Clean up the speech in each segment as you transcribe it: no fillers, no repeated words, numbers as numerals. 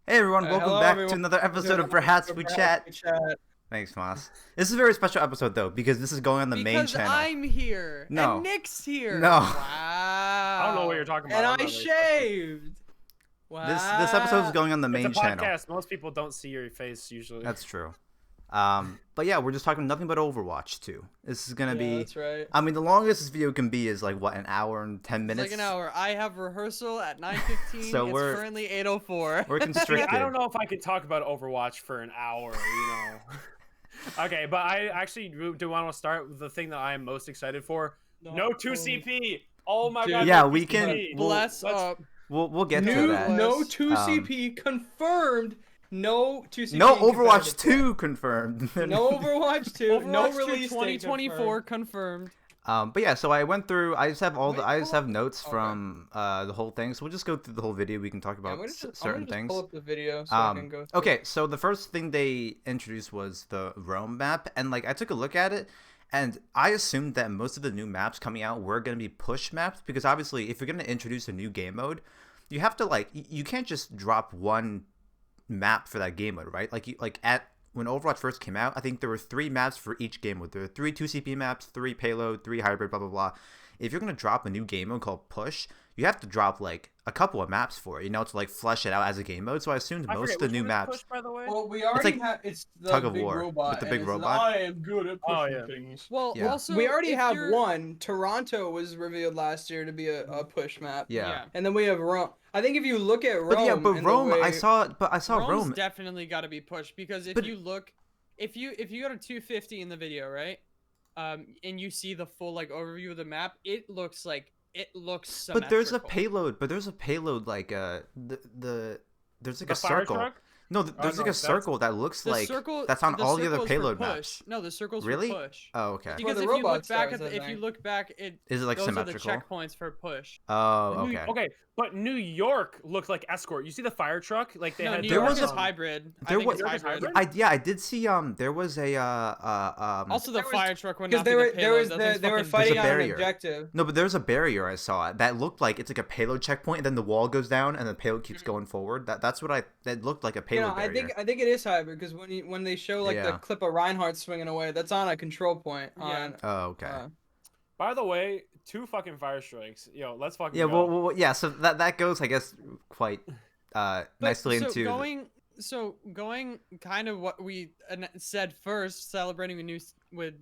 Hey everyone, welcome Hello back everyone. to another episode of Bruhaps We Chat. Thanks, Moss. This is a very special episode though, because this is going on the main Because channel. I'm here No. and Nick's here. No. Wow. I don't know what you're talking about. And I'm I not very special. shaved. Wow. This episode is going on the It's a main channel. podcast. Most people don't see your face usually. That's true. But yeah, we're just talking nothing but Overwatch 2. This is gonna be. That's right. I mean, the longest this video can be is like what, an hour and 10 minutes. It's like an hour. I have rehearsal at 9:15. So it's we're- currently 8:04. We're constricted. I don't know if I could talk about Overwatch for an hour, Okay, but I actually do want to start with the thing that I am most excited for. No 2CP. Oh my god. Yeah, no we 2CP. can- Bless up. We'll get to New, that. no 2CP confirmed. No 2CP. No Overwatch competitive. 2 confirmed. No Overwatch 2. no Overwatch release 2024 confirmed. But yeah, so I went through. I just have I just have notes Okay. from the whole thing. So we'll just go through the whole video. We can talk about certain things. Pull up the video so I can go through. Okay, so the first thing they introduced was the Rome map, and like I took a look at it, and I assumed that most of the new maps coming out were gonna be push maps, because obviously if you're gonna introduce a new game mode, you have to like you can't just drop one map for that game mode, right? When Overwatch first came out, I think there were 3 maps for each game mode. There were 3 2CP maps, 3 payload, 3 hybrid, blah blah blah. If you're gonna drop a new game mode called push, you have to drop like a couple of maps for it, to like flesh it out as a game mode. So I assumed I most forget, of the which new one is maps. Push, by the way? Well, we already like have. It's the tug of big war robot. with the and big it says, robot. I am good at Oh, pushing yeah. things. Well, Yeah. also We already if have you're- one. Toronto was revealed last year to be a push map. Yeah. And then we have Rome. I think if you look at Rome. But yeah, but and the Rome, way- I saw Rome's Rome. definitely got to be pushed, because if But- you look, if you go to 250 in the video, right, and you see the full like overview of the map, it looks symmetrical. But there's a payload. Like there's like The a fire circle. truck? No, there's no, like a that's- circle that looks The like circle, that's on the all the other circle's for payload push. maps. No, the circle's Really? for push. Oh, okay. Because the if you look robot back stars, at I if you think. look back, it Is it like those symmetrical? are the checkpoints for push. Oh, okay. Okay, but New York looked like escort. You see the fire truck? Like they No, had. New There York was is a- hybrid. there I think was- it's hybrid. hybrid? I did see there was a Also, the There was- fire truck would Because not they be were the payload. they That thing's were fucking fighting There's a on an barrier. objective. No, but there's a barrier I saw that looked like it's like a payload checkpoint, and then the wall goes down and the payload keeps going forward. That's what that looked like a You payload know, barrier. I think it is hybrid because when they show like the Yeah. clip of Reinhardt swinging away, that's on a control point. Yeah. On, Oh, okay. By the way, 2 fucking fire strikes. Yo, let's fucking Yeah, go. well, yeah. So that goes, I guess, quite nicely so into. going kind of what we said first, celebrating with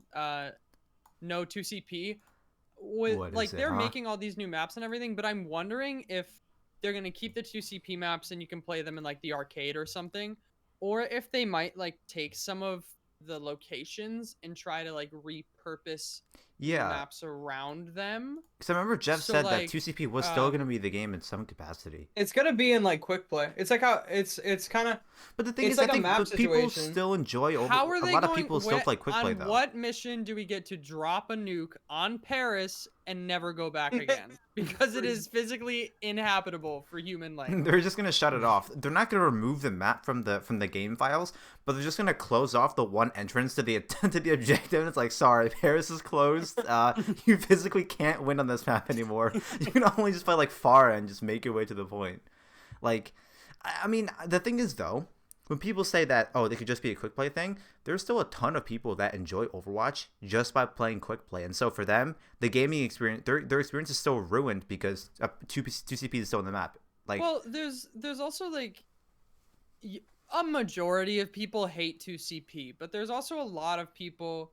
no 2CP, with What is like it, they're huh? making all these new maps and everything, but I'm wondering if they're gonna keep the 2CP maps and you can play them in like the arcade or something, or if they might like take some of the locations and try to like repurpose the Yeah, maps around them. because I remember Jeff So, said like, that 2CP was still going to um, be the game in some capacity. It's gonna be in like quick play. It's like how it's kind of But the thing it's is, like I a think map but people situation. still enjoy over. How are A they lot going? of people still play quick play on though. what mission do we get to drop a nuke on Paris and never go back again? Because it is physically inhabitable for human life. They're just gonna shut it off. They're not gonna remove the map from the game files, but they're just gonna close off the one entrance to the to the objective. And it's like, sorry, Paris is closed. You physically can't win on this map anymore. You can only just play like far and just make your way to the point. Like, I mean, the thing is though, when people say that, oh, they could just be a quick play thing, there's still a ton of people that enjoy Overwatch just by playing quick play. And so for them, the gaming experience, their experience is still ruined because 2CP is still on the map. Like, Well, there's also like a majority of people hate 2CP, but there's also a lot of people.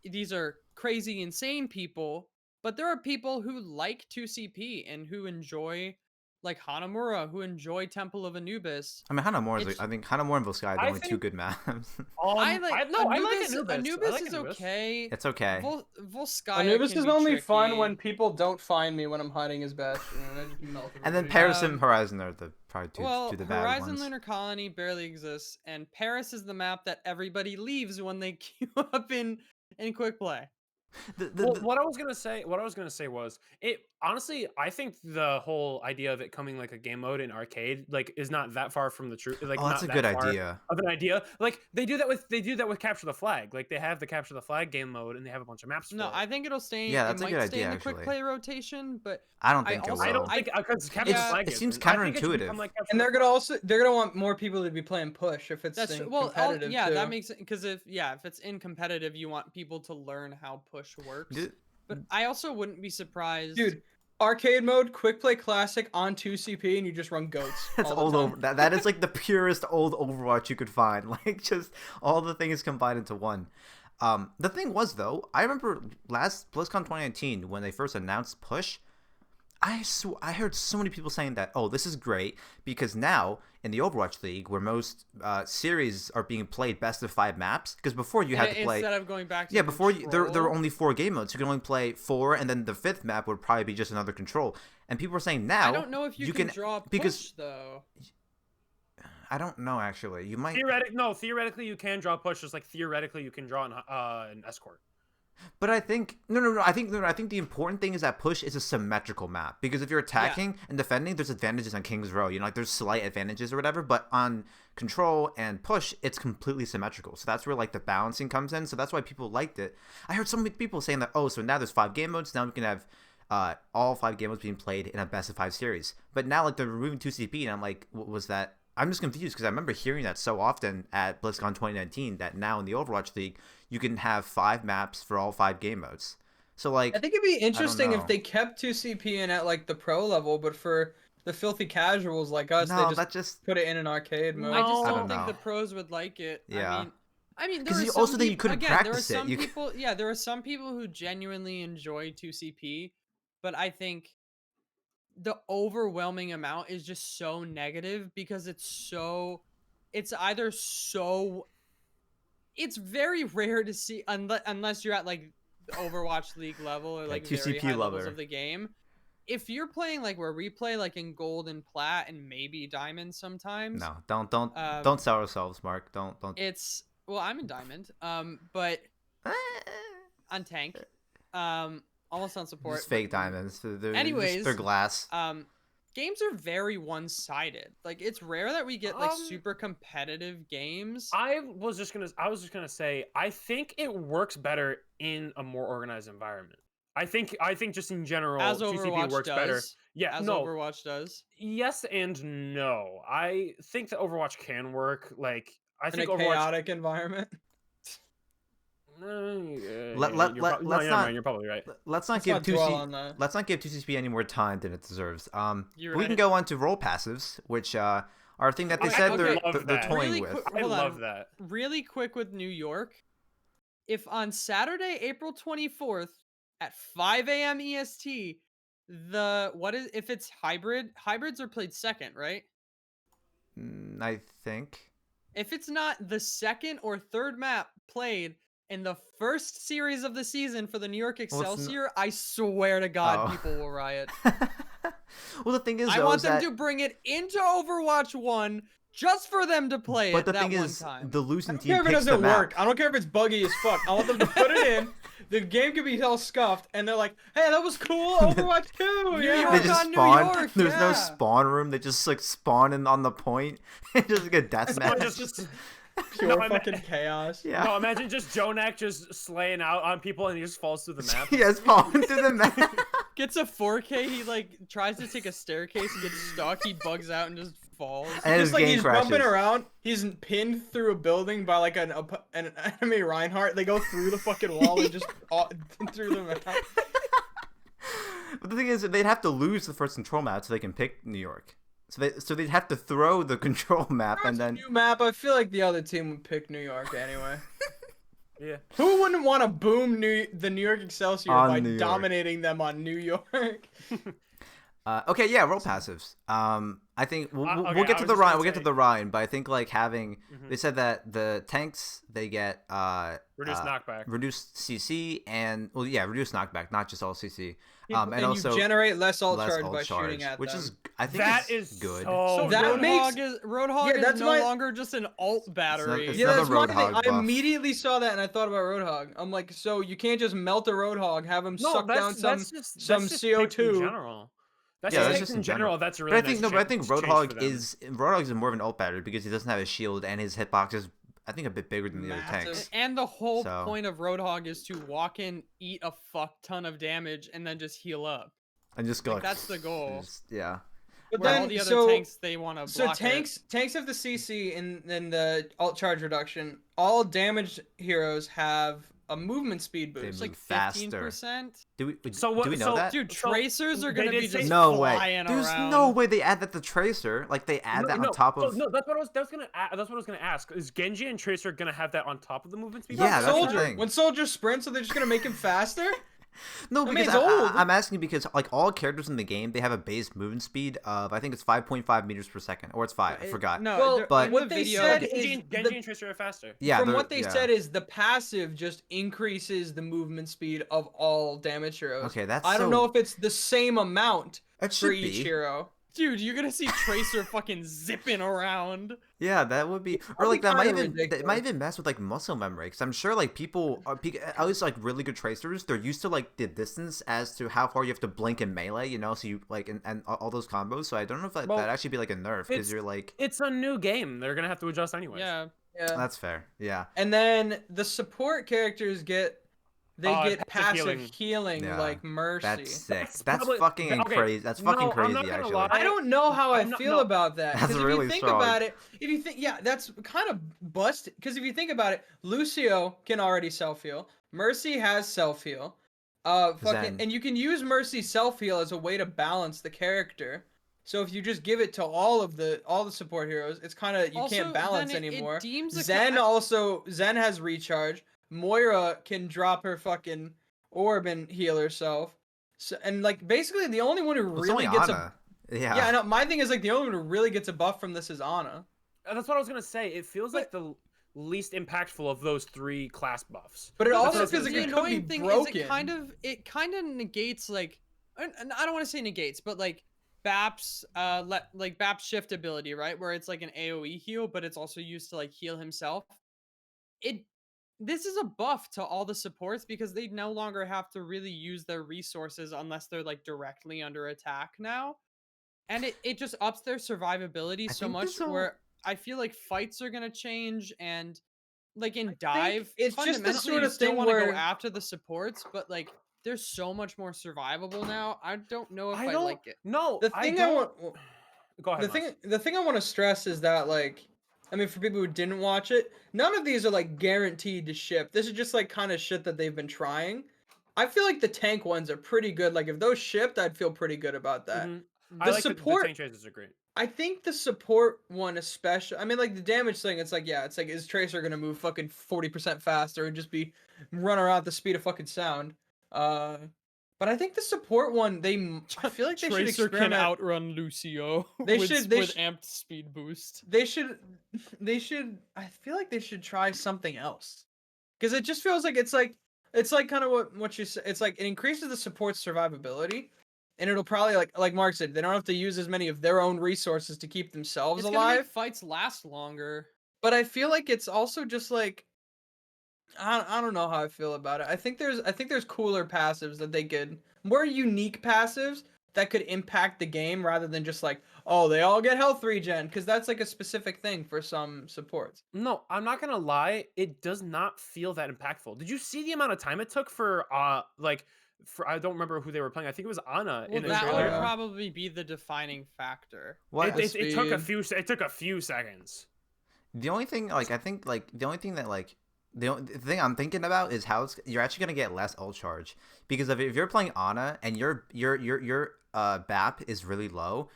These are crazy, insane people, but there are people who like 2CP and who enjoy like Hanamura, who enjoy Temple of Anubis. I mean, Hanamura is It's- I think Hanamura and Volsky are the I only two think- good maps. I like no, I like Anubis. Anubis. Anubis I like is Anubis. okay. It's okay. Volskaya Anubis can is be only fun tricky. when people don't find me when I'm hiding his bastion. And I just melt And then everybody. Paris Um, and Horizon are the probably two Well, the bad Horizon ones. Lunar Colony barely exists, and Paris is the map that everybody leaves when they queue up in quick play. The- Well, what I was gonna say was it. Honestly, I think the whole idea of it coming like a game mode in arcade like is not that far from the truth. Like, Oh, that's not a that good far idea. of an idea. Like they do that with Capture the Flag. Like they have the Capture the Flag game mode, and they have a bunch of maps. No, for it. I think it'll stay. Yeah, it that's a might good stay idea, in the quick actually. play rotation, but I don't I think it also- will. I don't think because Capture the Yeah. Flag. It seems isn't. I think it should counterintuitive. become like Capture And the they're gonna want more people to be playing push if it's That's in well, competitive yeah, too. that makes it because if it's in competitive, you want people to learn how push works. But I also wouldn't be surprised, Dude, arcade mode, quick play classic on 2CP, and you just run goats. That's all the old time. over. That is like the purest old Overwatch you could find. Like just all the things combined into one. The thing was though, I remember last BlizzCon 2019 when they first announced push. I heard so many people saying that, oh, this is great because now in the Overwatch League, where most series are being played best of 5 maps, because before you had to play instead of going back to before there were control. only 4 game modes. You can only play 4, and then the 5th map would probably be just another control. And people are saying now I don't know if you can draw push because though. I don't know actually. You might theoretically you can draw push, just like theoretically you can draw an escort. But I think no. I think the important thing is that push is a symmetrical map because if you're attacking and defending, there's advantages on King's Row. You know, like there's slight advantages or whatever. But on control and push, it's completely symmetrical. So that's where like the balancing comes in. So that's why people liked it. I heard so many people saying that so now there's 5 game modes. Now we can have all 5 game modes being played in a best of 5 series. But now like they're removing 2CP, and I'm like, what was that? I'm just confused because I remember hearing that so often at BlizzCon 2019 that now in the Overwatch League you can have 5 maps for all 5 game modes. So like I think it'd be interesting know. if they kept 2CP in at like the pro level, but for the filthy casuals like us, no, they that just put it in an arcade mode. I just I don't don't think know. the pros would like it. Yeah. I mean, there 'Cause are you some also think you peop- couldn't again, practice there are it. some You- people. Yeah, there are some people who genuinely enjoy 2CP, but I think the overwhelming amount is just so negative because it's either so. It's very rare to see unless you're at like the Overwatch League level or like very 2CP high levels lover. of the game. If you're playing like where we play, like in gold and plat and maybe diamond sometimes. No, don't sell ourselves, Mark. Don't. It's I'm in diamond. But on tank. Almost on support. Just fake diamonds. Anyways, they're glass. Games are very one-sided. Like it's rare that we get like super competitive games. I was just gonna say I think it works better in a more organized environment. I think just in general, as 2CP Overwatch works does. better. Yeah, as no. Overwatch does. Yes and no. I think that Overwatch can work. Like I In think a Overwatch. chaotic environment. You're probably right. Let's not Let's give not dwell on that. Let's not give 2CP any more time than it deserves. You're We can right. go on to role passives, which are a thing that they said okay. they're toying Really with. quick- I Hold on. love that. Really quick with New York. If on Saturday, April 24th at 5 a.m. EST, if it's hybrids are played second, right? I think. If it's not the second or third map played in the first series of the season for the New York Well, it's Excelsior, I swear to God, Oh. people will riot. Well, the thing is, I though, want is them that, to bring it into Overwatch 1 just for them to play but it the that thing one is, time. the I losing don't team care if it picks the doesn't map. work. I don't care if it's buggy as fuck. I want them to put it in. The game could be all scuffed, and they're like, "Hey, that was cool. Overwatch 2." New Yeah. York They just on New spawn. York, There's no yeah. spawn room. They just like spawn in on the point. It's just like a death Someone match. just Pure No, I mean- fucking chaos. Yeah. no, imagine just Jonak just slaying out on people and he just falls through the map. Yeah, spawn through the map. Gets a 4K, he like tries to take a staircase and gets stuck, he bugs out and just falls. And his Just like game he's crashes. bumping around, he's pinned through a building by like an enemy Reinhardt. They go through the fucking wall and just through the map. But the thing is, they'd have to lose the first control map so they can pick New York. So they'd have to throw the control map and then. New map. I feel like the other team would pick New York anyway. Yeah. Who wouldn't want to boom the New York Excelsior On by New York. dominating them on New York? Okay, yeah, role passives. I think we'll Okay, get I to was the just Rhine. gonna We'll get to say- the Rhine, but I think like having Mhm. they said that the tanks they get Reduced knockback. reduced CC and reduced knockback, not just all CC. And and also you generate less ult less charge ult by charge, shooting at which them. is I think That is is good. so that good. makes- Roadhog Yeah, is that's no my- longer just an alt battery. it's Yeah, another that's my Roadhog thing. I buff. immediately saw that and I thought about Roadhog. I'm like, so you can't just melt a Roadhog, have him suck down some that's some just picks in CO2. general. That's Yeah, just that's picks just in in general. general. That's a But really I think nice but I think change for Roadhog is more of an ult battery because he doesn't have a shield and his hitbox is I think a bit bigger than the other Massive. tanks. And the whole So- point of Roadhog is to walk in, eat a fuck ton of damage, and then just heal up. And just go Like, that's the goal. Yeah. But Where then all the other so tanks, they want to so block tanks have the CC and then the alt charge reduction. All damaged heroes have a movement speed They boost. It's like move faster. 15%. Do we So what- do we know so- that? Dude, So, tracers are they gonna did be say- just No way. flying There's around. no way they add that to Tracer. Like they add that on top of. No, that's what I was gonna ask. Is Genji and Tracer gonna have that on top of the movement speed? Yeah, that's the Soldier. thing. When Soldier sprints, so they're just gonna make him faster. No, I mean, because it's old. I'm asking because like all characters in the game, they have a base movement speed of I think it's 5.5 meters per second, or it's 5. I forgot. No, Well, but- in what the they video, said Genji, is Genji the- and Tracer are faster. Yeah, From they're- what they yeah. said is the passive just increases the movement speed of all damage heroes. Okay, that's I don't so- know if it's the same amount It for should each be. hero. dude, you're gonna see Tracer fucking zipping around. Yeah, that would be, or That'd like be that might kinda even that ridiculous. might even mess with like muscle memory. Because I'm sure like people, at least like really good tracers, they're used to like the distance as to how far you have to blink in melee. You know, so you like and all those combos. So I don't know if that Well, that actually be like a nerf because it's- you're like It's a new game. They're gonna have to adjust anyway. Yeah. Yeah. that's fair. Yeah. And then the support characters get Passive passive healing. healing Yeah, like Mercy. That's sick. That's That's probably- fucking okay, crazy. That's no, fucking I'm crazy not gonna actually. lie. I don't know how I I'm not- feel no. about that. That's Because if really you think strong. about it, that's kind of busted. Because if you think about it, Lucio can already self heal. Mercy has self heal. Zen. And you can use Mercy self heal as a way to balance the character. So if you just give it to all the support heroes, it's kind of you Also, can't balance then it anymore. deems a Zen ca- Zen has recharge. Moira can drop her fucking orb and heal herself. So and like basically the only one who It's really only gets Ana. Yeah. yeah, I know. My thing is like the only one who really gets a buff from this is Ana. That's what I was gonna say. It feels like the least impactful of those 3 class buffs. But it But also the- feels like the it could be annoying thing broken. is it kind of negates like and I don't want to say negates, but like Bap's Bap's shift ability, right? Where it's like an AoE heal, but it's also used to like heal himself. This is a buff to all the supports because they no longer have to really use their resources unless they're like directly under attack now. And it just ups their survivability I so think much this'll- where I feel like fights are gonna change and like in think dive, it's just the fundamentally, sort you of still thing want to go where- after the supports, but like they're so much more survivable now. I don't know if I, don't like it. No, The thing I want Go ahead. the thing I want to stress is that like I mean for people who didn't watch it, none of these are like guaranteed to ship. This is just like kind of shit that they've been trying. I feel like the tank ones are pretty good. Like if those shipped, I'd feel pretty good about that. I The like support- the tank traces are great. I think the support one especially. I mean, like the damage thing. It's like it's like is Tracer gonna move fucking 40% faster and just be run around at the speed of fucking sound? But I think the support one. I feel like they should Tracer experiment. can outrun Lucio They with, should- they with sh- amped speed boost. They should. I feel like they should try something else. Because it just feels like it's like kind of what you said. It's like it increases the support's survivability, and it'll probably like Mark said, they don't have to use as many of their own resources to keep themselves It's gonna alive. make fights last longer. But I feel like it's also just like I don't know how I feel about it. I think there's cooler passives that they could more unique passives that could impact the game rather than just like oh they all get health regen because that's like a specific thing for some supports. No, I'm not gonna lie. It does not feel that impactful. Did you see the amount of time it took for I don't remember who they were playing. I think it was Ana Well, in the that trailer. would Yeah. probably be the defining factor. What? It took a speed. few. It took a few seconds. The only thing, like, I think, like, the only thing that, like, the thing I'm thinking about is how you're actually gonna get less ult charge because if you're playing Ana and your BAP is really low,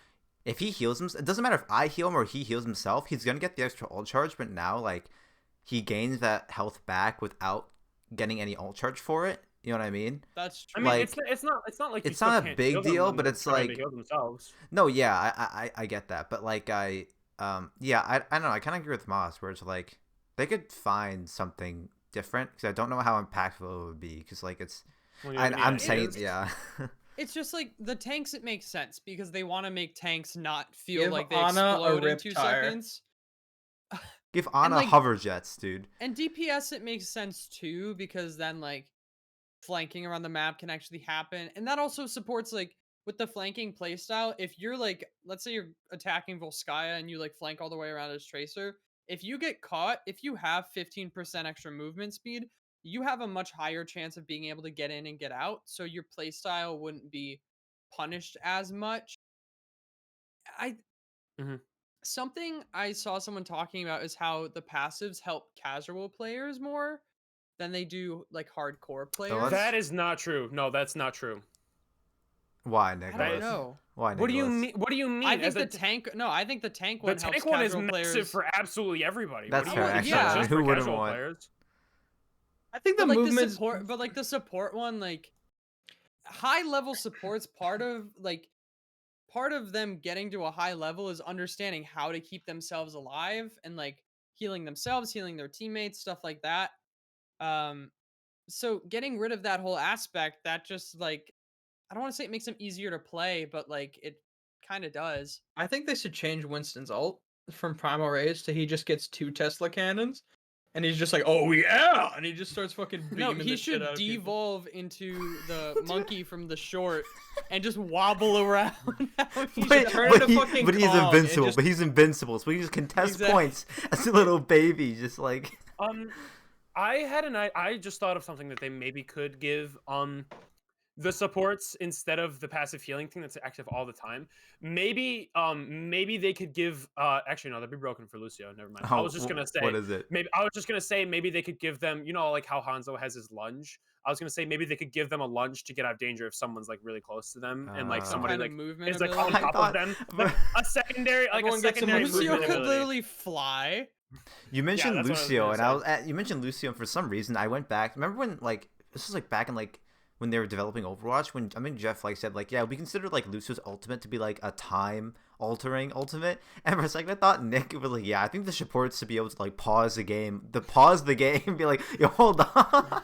if he heals himself, it doesn't matter if I heal him or he heals himself, he's gonna get the extra ult charge. But now, like, he gains that health back without getting any ult charge for it. You know what I mean? That's I true. mean, Like, it's not like you it's still not a can't big heal them deal, when but they're it's trying to like- heal themselves. No, yeah, I get that, but like I don't know. I kind of agree with Moss where it's like they could find something different because I don't know how impactful it would be because like it's When you have any I'm saying ideas. yeah. It's just like the tanks. It makes sense because they want to make tanks not feel Give like they Ana a explode in rip 2 tire. seconds. Give Ana like- hover jets, dude. And DPS, it makes sense too because then like flanking around the map can actually happen, and that also supports like with the flanking playstyle. If you're like, let's say you're attacking Volskaya and you like flank all the way around as Tracer, if you get caught, if you have 15% extra movement speed, you have a much higher chance of being able to get in and get out, so your playstyle wouldn't be punished as much. I Mhm. Something I saw someone talking about is how the passives help casual players more than they do like hardcore players. let's- That is not true. No, that's not true. Why, I Nicholas? don't know. Why, What do you Nicholas? mean? What do you mean? I think As the a- tank. No, I think the tank the one helps tank one is casual massive players. for absolutely everybody. That's What do you fair, mean? actually. It's not Yeah. just Who for wouldn't casual want- players. I think the But like movements. the support, but like the support one, like high level supports. Part of them getting to a high level is understanding how to keep themselves alive and like healing themselves, healing their teammates, stuff like that. So getting rid of that whole aspect, that just like, I don't want to say it makes them easier to play, but like it kind of does. I think they should change Winston's ult from Primal Raise to he just gets 2 Tesla cannons, and he's just like, oh yeah, and he just starts fucking beaming No, the he shit should out of people. devolve into the monkey from the short and just wobble around. He should But, turn but, into he, fucking but he's Kong and invincible. just- But he's invincible, so he just contest Exactly. points as a little baby, just like. I just thought of something that they maybe could give the supports instead of the passive healing thing that's active all the time. Maybe they could give actually no, that'd be broken for Lucio. Never mind. I was just gonna say What is it? maybe they could give them, you know, like how Hanzo has his lunge. I was gonna say maybe they could give them a lunge to get out of danger if someone's like really close to them and like Some somebody kind of like movement is like on ability. I top thought- of them. Like a secondary Everyone gets some movement Lucio could ability. literally fly. You mentioned that's what I was Lucio, gonna and you mentioned Lucio, and for some reason I went back. Remember when like this was like back in like when they were developing Overwatch? When I mean Jeff like said like, yeah, we consider like Lucio's ultimate to be like a time altering ultimate, and for a second I thought Nick was like, yeah, I think the supports to be able to like pause the game, and be like, yo, hold on.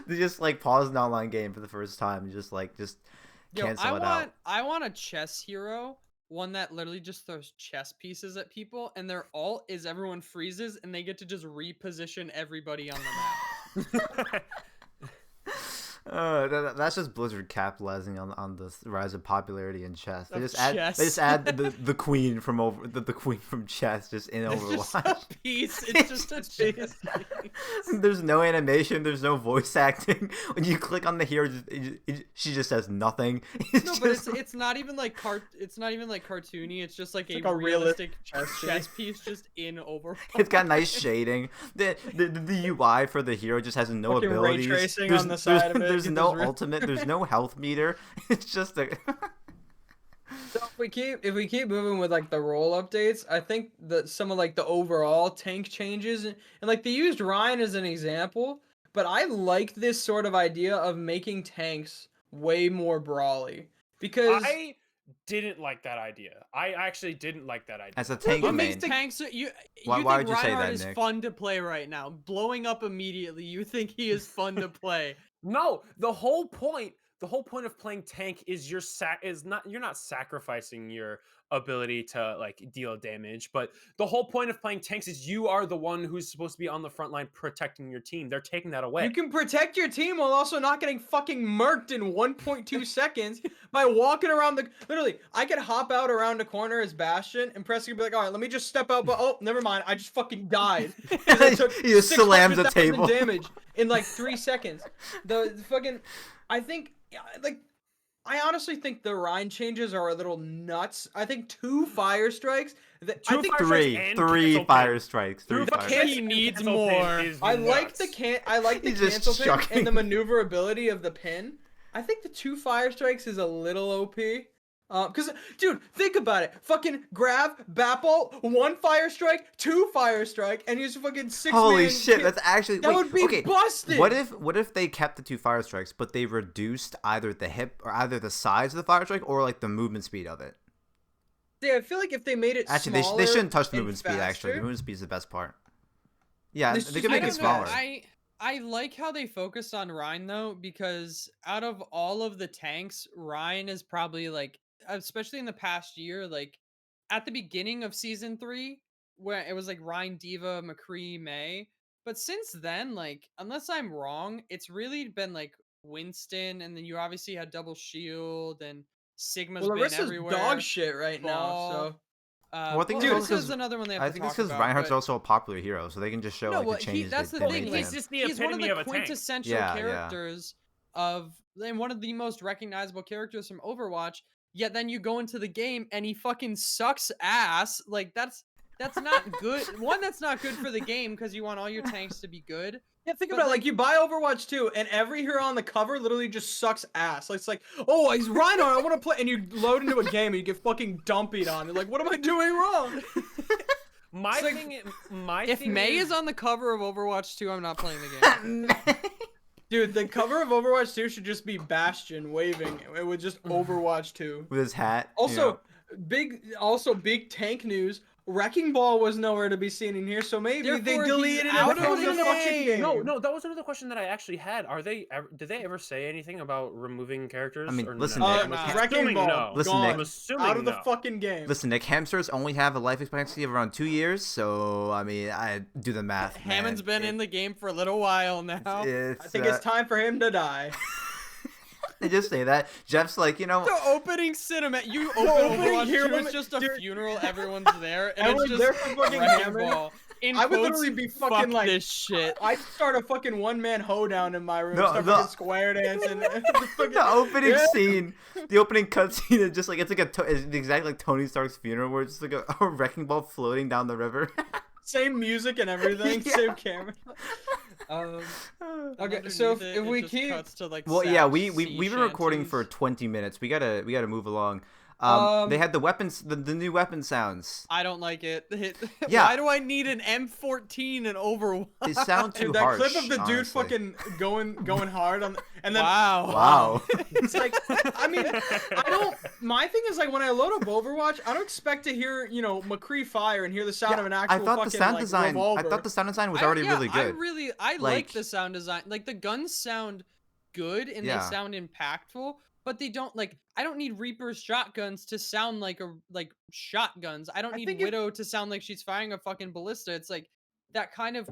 They just like pause an online game for the first time and just Yo, cancel it out. I want a chess hero, one that literally just throws chess pieces at people, and their ult is everyone freezes, and they get to just reposition everybody on the map. That's just Blizzard capitalizing on the rise of popularity in chess. They Of just add chess. they just add the queen from the queen from chess just in It's just a Overwatch. piece. It's just a chess piece. There's no animation. There's no voice acting. When you click on the hero, she just says nothing. No, but it's not even like it's not even like cartoony. It's just like It's a like a realistic chess chess piece just in Overwatch. It's got nice shading. The UI for the hero just has no Fucking ray abilities. tracing There's, on the side of it. There's Get no those ray- ultimate. There's no health meter. It's just a. So if we keep moving with like the role updates, I think that some of like the overall tank changes and like they used Ryan as an example, but I like this sort of idea of making tanks way more brawly because I didn't like that idea. I actually didn't like that idea. As a tank You main. think tanks? You Why think would you say Reinhardt that, is Nick? fun to play right now? Blowing up immediately. You think he is fun to play? No, the whole point of playing tank is you're not sacrificing your ability to like deal damage, but the whole point of playing tanks is you are the one who's supposed to be on the front line protecting your team. They're taking that away. you can protect your team while also not getting fucking murked in 1.2 seconds by walking around the. Literally, I could hop out around a corner as Bastion and Preston could be like, all right, let me just step out, but oh, never mind, I just fucking died. 'Cause I took He just slams the 600,000 table. damage in like 3 seconds. The fucking, I think, like. I honestly think the Rhine changes are a little nuts. I think 2 fire strikes. I think Three cancel fire pin. strikes. Through 3 fire cancel strikes. He needs cancel pin more. is I like the nuts. I like the He's just cancel pin chucking. and the maneuverability of the pin. I think the 2 fire strikes is a little OP. Cause dude, think about it. Fucking grab, Bapple, 1 fire strike, 2 fire strike, and use fucking 6 Holy man shit, hit. that's actually That would be okay. busted. What if they kept the 2 fire strikes, but they reduced either the hip or either the size of the fire strike or like the movement speed of it? Yeah, I feel like if they made it Actually, smaller they shouldn't touch the and movement speed. Actually, the faster- movement speed is the best part. Yeah, This they just can make I it don't know, smaller. I like how they focused on Rhine though, because out of all of the tanks, Rhine is probably like, especially in the past year, like at the beginning of season 3, where it was like Rhine, Diva, McCree, May. But since then, like, unless I'm wrong, it's really been like Winston, and then you obviously had Double Shield, and Sigma's Well, been Larissa's dog everywhere. shit right now, Ball. so Well, I think Well, it's also Larissa's another one they have I to think it's talk because about. Reinhardt's But also a popular hero, so they can just show no, like well, the changes that's the they thing. made. Like, to him. just the he's one of epitome the of a tank. quintessential Yeah, yeah. characters of, and one of the most recognizable characters from Overwatch. Yet then you go into the game and he fucking sucks ass. Like that's not good. One, that's not good for the game because you want all your tanks to be good. yeah, think But, about it, like- like you buy Overwatch 2 and every hero on the cover literally just sucks ass. Like, it's like, oh, he's Reinhardt, I want to play, and you load into a game and you get fucking dumpied on. You're like, what am I doing wrong? My It's like- thing, my If thing May is on the cover of Overwatch 2, I'm not playing the game. Dude, the cover of Overwatch 2 should just be Bastion waving. It would just Overwatch 2. With his hat. you Also, know. big tank news. Wrecking Ball was nowhere to be seen in here, so maybe Therefore, they he's deleted it out from of the the fucking game. game. No, that was another question that I actually had. Did they ever say anything about removing characters? I mean, or listen, no? Nick- I'm Nah. Wrecking assuming Ball no. Listen, gone. Nick. I'm assuming Out of the no. fucking game. Listen, Nick, hamsters only have a life expectancy of around 2 years, so I mean, I do the math. Hammond's man. been in the game for a little while now. It's, I think it's time for him to die. They just say that. Jeff's like, you know, The opening cinema, you open opening Overwatch 2, hero- it's just a dude. funeral, everyone's there, and Everyone's it's there just for fucking Wrecking Hammond. Ball. In I would quotes, literally be fuck fucking like this shit. I'd start a fucking one-man hoedown in my room, No, start no. fucking square dancing. the opening Yeah. scene, the opening cutscene is just like it's like it's exactly like Tony Stark's funeral, where it's just like a wrecking ball floating down the river. Same music and everything, Yeah. same camera. Okay, Underneath so it, if it we just keep cuts to, like, Well, yeah, sad we've sea been recording for shanties. 20 minutes. We gotta move along. They had the weapons, the new weapon sounds. I don't like it. Yeah. Why do I need an M14 in Overwatch? They sound too Dude, that harsh. clip of the dude honestly. fucking going hard on, and then Wow. Wow. it's like, I mean, I don't. My thing is like when I load up Overwatch, I don't expect to hear McCree fire and hear the sound of an actual I thought fucking the sound like design. revolver. I thought the sound design was already really good. I like Like- the sound design. Like, the guns sound good and Yeah. they sound impactful, but they don't, like, I don't need Reaper's shotguns to sound like shotguns. I don't I need think if- Widow to sound like she's firing a fucking ballista. It's like that kind of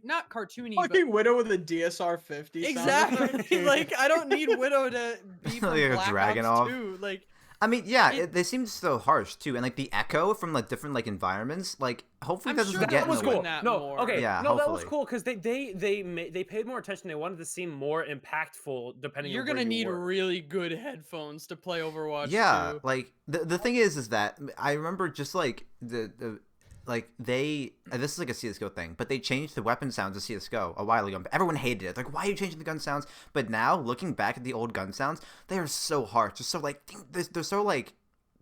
not cartoony, but Fucking Widow with a DSR 50. exactly. Like, I don't need Widow to be from Like a Black dragon Ops off. 2. Like, I mean, yeah, It- they seem so harsh too, and like the echo from like different like environments. Like, hopefully, I'm that doesn't sure get that in was the way. cool. that No, more. okay, Yeah, no, that was hopefully. cool because they paid more attention. They wanted to seem more impactful depending. you're on where gonna you need were. really good headphones to play Overwatch Yeah, 2. like the thing is that I remember just like the like they this is like a CS:GO thing, but they changed the weapon sounds of CS:GO a while ago. But everyone hated it. Like, why are you changing the gun sounds? But now looking back at the old gun sounds, they are so harsh. They're so like they're so like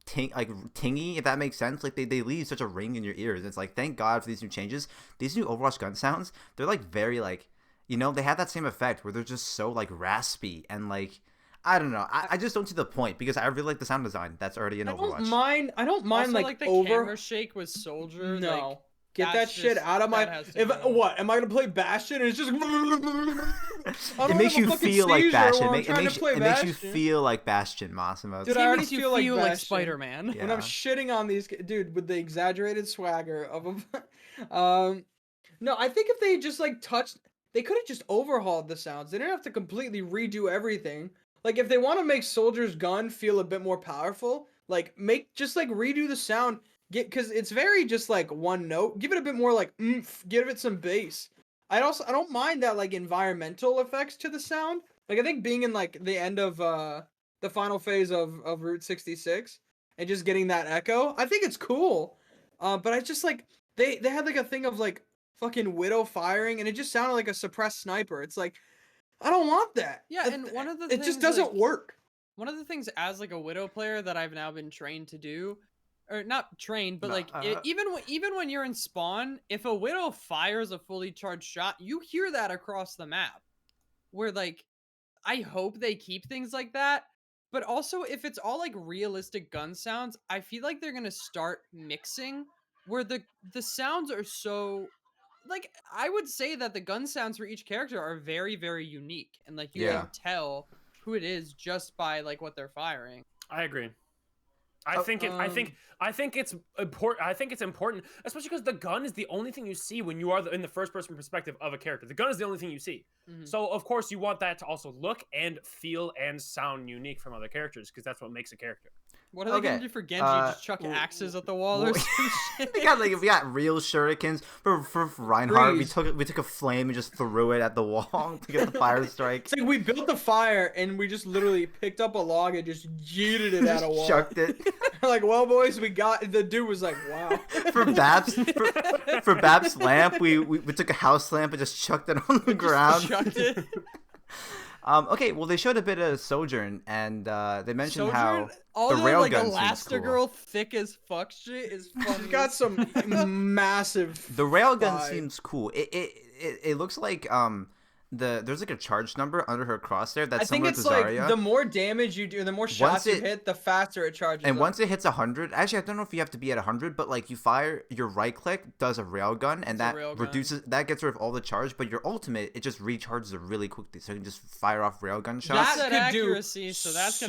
tingy, if that makes sense. Like they leave such a ring in your ears. It's like, thank God for these new changes. These new Overwatch gun sounds, they're like very like, you know, they have that same effect where they're just so like raspy and like, I don't know. I just don't see the point because I really like the sound design that's already in I Overwatch. don't mind Also, like the over. camera shake with Soldier. No. Like, Get that that's shit just- out of my. that has to If go. what am I gonna play Bastion? And it's just. It makes you feel like Bastion. It makes you feel. feel like Bastion, Massimo. Dude, it I already makes you feel like feel Bastion. Spider-Man. Yeah. When I'm shitting on these, dude, with the exaggerated swagger of them. No, I think if they just like touched, they could have just overhauled the sounds. They didn't have to completely redo everything. Like if they want to make Soldier's gun feel a bit more powerful, like just like redo the sound. Because it's very just like one note. Give it a bit more like oomph. Give it some bass. I don't mind that like environmental effects to the sound. Like I think being in like the end of the final phase of Route 66 and just getting that echo, I think it's cool. But I just like they had like a thing of like fucking Widow firing and it just sounded like a suppressed sniper. It's like I don't want that. Yeah, and one of the it just things, doesn't like, work. One of the things as like a Widow player that I've now been trained to do, or not trained, but No, like even when you're in spawn, if a Widow fires a fully charged shot, you hear that across the map. Where like, I hope they keep things like that. But also, if it's all like realistic gun sounds, I feel like they're gonna start mixing where the sounds are so like I would say that the gun sounds for each character are very, very unique, and like you Yeah. can tell who it is just by like what they're firing. I agree. Oh, I think it's important. I think it's important, especially because the gun is the only thing you see when you are in the first person perspective of a character. The gun is the only thing you see. Mhm. So of course you want that to also look and feel and sound unique from other characters because that's what makes a character. What are they gonna Okay, do for Genji? Just chuck axes at the wall or well, some shit? we got real shurikens for Reinhardt. Freeze. We took a flame and just threw it at the wall to get the fire strike. It's like we built the fire and we just literally picked up a log and just yeeted it at a wall. Chucked it. Like, well, boys, we got. The dude was like, wow. For Bab's lamp, we took a house lamp and just chucked it on the ground. Chucked it. Okay, well they showed a bit of Sojourn and they mentioned how all the the railgun like seems Elastigirl thick as fuck shit is He's funny. got some massive. the railgun vibe. seems cool. It looks like there's like a charge number under her crosshair that's I think similar it's to Zarya. like the more damage you do, the more shots you hit, the faster it charges. And up. once it hits 100, actually I don't know if you have to be at 100, but like you fire your right click does a railgun and that gets rid of all the charge, but your ultimate it just recharges it really quickly, so you can just fire off railgun shots. That That could do accuracy, so that's so-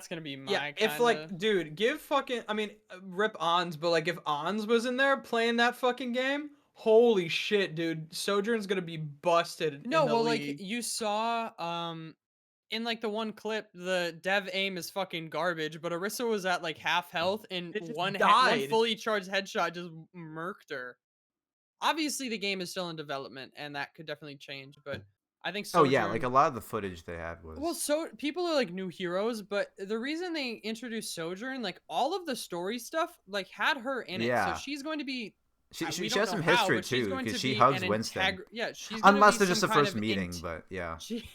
gonna be my Yeah, if kinda... like, dude, give fucking. I mean, rip Ons, but like, if Ons was in there playing that fucking game, holy shit, dude, Sojourn's gonna be busted. No, in the well, league. like you saw, in like the one clip, the dev aim is fucking garbage, but Orisa was at like half health, and It just one died. fully charged headshot just murked her. Obviously, the game is still in development, and that could definitely change. But I think Oh Sojourn, yeah, like a lot of the footage they had was. well, so people are like new heroes, but the reason they introduced Sojourn, like all of the story stuff, like had her in it, Yeah. so she's going to be. she we has don't some know how, history but she's too, going because to she be hugs an Winston. Yeah, she's gonna Unless be they're just the some kind first of meeting, but yeah. She,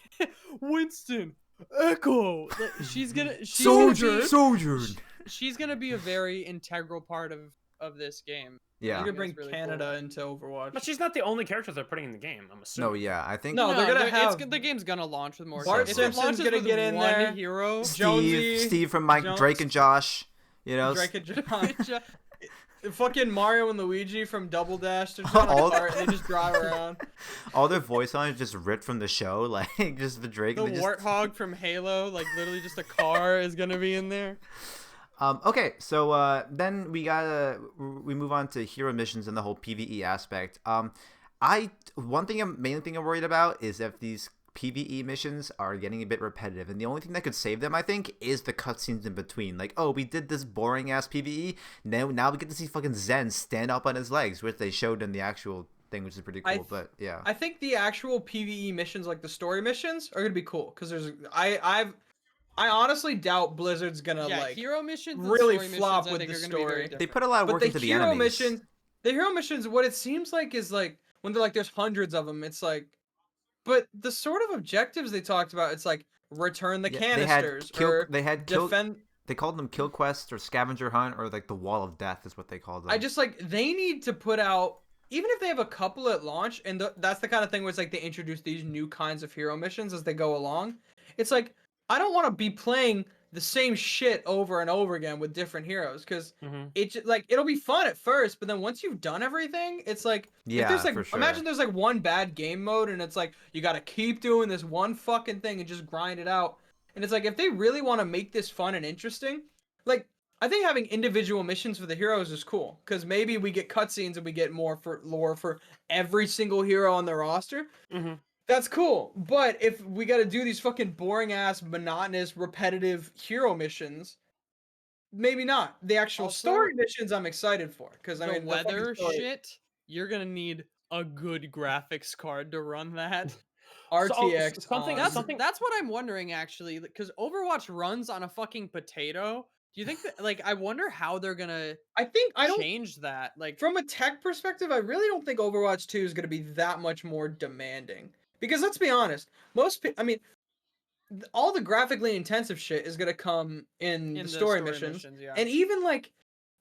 Winston, Echo. Like, she's gonna Sojourn. She's gonna be a very integral part of this game. They're Yeah. gonna bring That's really Canada cool. into Overwatch. But she's not the only character they're putting in the game. I'm assuming. No, yeah, I think No, they're gonna it's have- the game's gonna launch with more. Bart stuff. If it Simpson's launches gonna with get in one there. hero. Jonesy, Steve from Mike, Jones- Drake and Josh. You know, Drake and John. Fucking Mario and Luigi from Double Dash. They're just All- in a cart, and they just drive around. all their voice lines just ripped from the show, like just the Drake. The and they just... warthog from Halo, like literally just a car is gonna be in there. Okay, so then we move on to hero missions and the whole PvE aspect. Main thing I'm worried about is if these PvE missions are getting a bit repetitive, and the only thing that could save them, I think, is the cutscenes in between. Like, oh, we did this boring ass PvE, now we get to see fucking Zen stand up on his legs, which they showed in the actual thing, which is pretty cool. But yeah, I think the actual PvE missions, like the story missions, are gonna be cool because I honestly doubt Blizzard's gonna like hero missions and really story flop missions, I with think the are gonna be very story. different. they put a lot of But work the into the hero enemies. missions, the hero missions, what it seems like is like when they're like there's hundreds of them. It's like, but the sort of objectives they talked about, it's like return the Yeah, canisters or defend. They called them kill quest or scavenger hunt or like the wall of death is what they called them. I just like they need to put out, even if they have a couple at launch, and that's the kind of thing where it's like they introduce these new kinds of hero missions as they go along. It's like I don't want to be playing the same shit over and over again with different heroes because like it'll be fun at first, but then once you've done everything, it's like if there's like for sure. imagine there's like one bad game mode and it's like you got to keep doing this one fucking thing and just grind it out. And it's like if they really want to make this fun and interesting, like I think having individual missions for the heroes is cool because maybe we get cutscenes and we get more for lore for every single hero on the roster. That's cool. But if we got to do these fucking boring ass, monotonous, repetitive hero missions, maybe not. The actual Also, story missions I'm excited for because I The mean the fucking weather story- shit, you're gonna need a good graphics card to run that. RTX. something- on. That's what I'm wondering actually, because Overwatch runs on a fucking potato. Do you think that, like, I wonder how they're gonna I don't change that? Like, from a tech perspective, I really don't think Overwatch 2 is going to be that much more demanding. Because let's be honest, all the graphically intensive shit is going to come in the story missions. yeah. And even like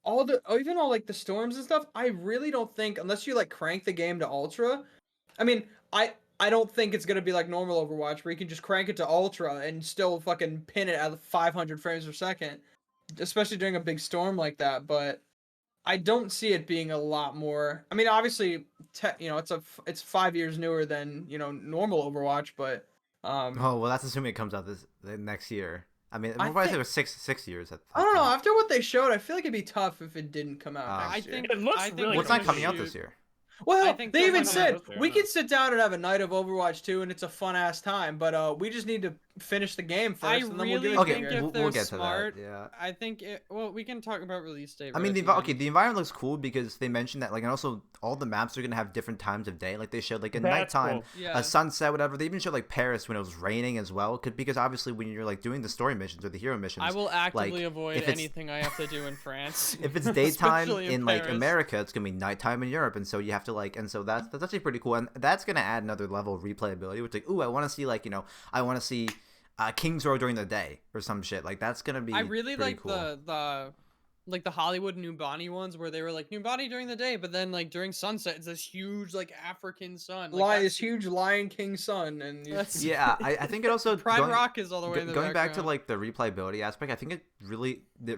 all like the storms and stuff, I really don't think unless you like crank the game to ultra. I mean, I don't think it's going to be like normal Overwatch where you can just crank it to ultra and still fucking pin it at 500 frames per second, especially during a big storm like that, but I don't see it being a lot more. I mean, obviously, it's 5 years newer than normal Overwatch, but Oh well, that's assuming it comes out the next year. I mean, I we'll probably say think it was 6 years. I don't know. think. After what they showed, I feel like it'd be tough if it didn't come out I I next year. think It looks I think really they're What's not gonna coming out shoot- this year? Well, think they they're even gonna- said Yeah, we no. can sit down and have a night of Overwatch 2, and it's a fun ass time. But we just need to finish the game first, I and then we'll give really it Okay, to think you. if we'll they're get to that. smart, Yeah. I think well, we can talk about release date. I mean, right at okay, end. the environment looks cool because they mentioned that, like, and also all the maps are gonna have different times of day. Like they showed like a That's nighttime, cool. Yeah. a sunset, whatever. They even showed like Paris when it was raining as well. Because obviously when you're like doing the story missions or the hero missions, I will actively like, avoid if it's- anything I have to do in France. if it's daytime Especially in like Paris. America, it's gonna be nighttime in Europe, and so you have to like, and so that's actually pretty cool, and that's gonna add another level of replayability. Which like, ooh, I want to see like I want to see King's Row during the day or some shit. Like that's gonna be. I really pretty like cool. the Hollywood Numbani ones where they were like Numbani during the day, but then like during sunset it's this huge like African sun. Like This huge Lion King sun, and That's- Yeah, I think it also Pride going, Rock is all the way in the going back to background. like the replayability aspect. I think it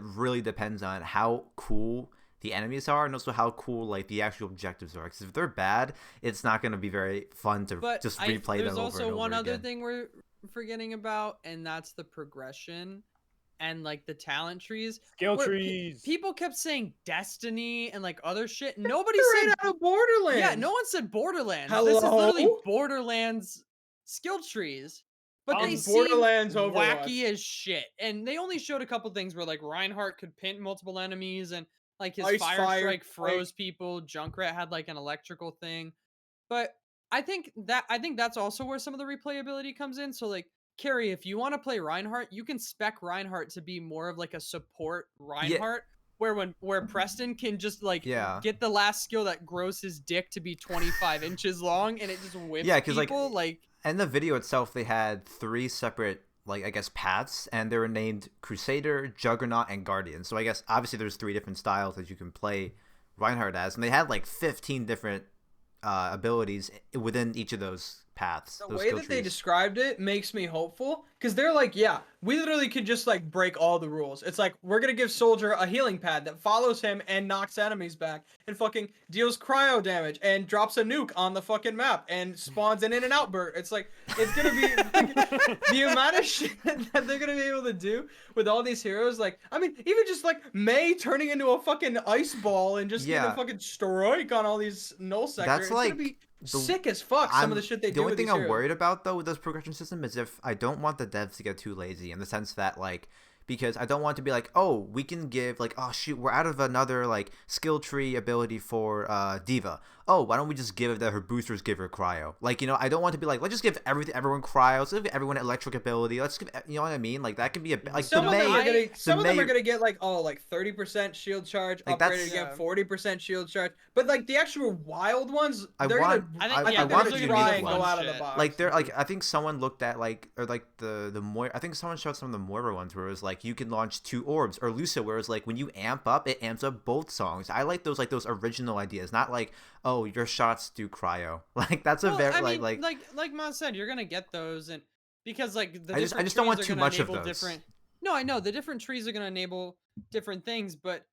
really depends on how cool the enemies are and also how cool like the actual objectives are. Because if they're bad, it's not going to be very fun to But just I- replay there's them over also and over one other again. thing we're forgetting about, and that's the progression and like the talent trees. Skill where trees. People kept saying Destiny and like other shit. Nobody Straight said out of Borderlands. Yeah, no one said Borderlands. This is literally Hello? Borderlands skill trees. But On they seem Borderlands Overwatch. wacky as shit. And they only showed a couple things where like Reinhardt could pin multiple enemies and like his Ice fire fire strike strike. froze people. Junkrat had like an electrical thing. But I think that's also where some of the replayability comes in. So like Carrie, if you want to play Reinhardt, you can spec Reinhardt to be more of like a support Reinhardt, where Preston can just like Yeah. get the last skill that grows his dick to be 25 inches long, and it just whips Yeah, 'cause, like, people. Like And the video itself, they had 3 separate, like, I guess, paths, and they were named Crusader, Juggernaut, and Guardian. So I guess, obviously, there's 3 different styles that you can play Reinhardt as, and they had, like, 15 different abilities within each of those paths. The those way skill that they trees. described it makes me hopeful, because they're like, yeah, we literally could just like break all the rules. It's like we're gonna give Soldier a healing pad that follows him and knocks enemies back, and fucking deals cryo damage and drops a nuke on the fucking map and spawns an in and out bird. It's like it's gonna be the amount of shit that they're gonna be able to do with all these heroes. Like, I mean, even just like Mei turning into a fucking ice ball and just getting Yeah. a fucking strike on all these null sectors. That's It's like gonna be the- sick as fuck. Some of the shit they the do only with thing these I'm heroes. worried about though with this progression system is if I don't want the devs to get too lazy in the sense that like because I don't want to be like, oh, we can give like, oh shoot, we're out of another like skill tree ability for Diva. Oh, why don't we just give it that her boosters give her cryo? Like, I don't want to be like, let's just give everyone cryo, let's give everyone electric ability. Let's give, you know what I mean? Like that could be a like Some the of them are Mei. gonna, some of them Mei- are gonna get like 30% shield charge, Like, upgraded that's- again, Yeah. 40% shield charge. But like the actual wild ones, I they're want- gonna. I think, I yeah, want those it are to be gonna try be and the go fun out of the shit. box. Like they're like I think someone looked at like or like the Moira, I think someone showed some of the Moira ones where it was like you can launch 2 orbs, or Lucia where it's like when you amp up it amps up both songs. I like those original ideas, not like, oh, your shots do cryo. Like that's a Well, very I mean, like Maz said, you're gonna get those, and because like the I just different don't want trees too are gonna much of enable those. different. No, I know the different trees are gonna enable different things, but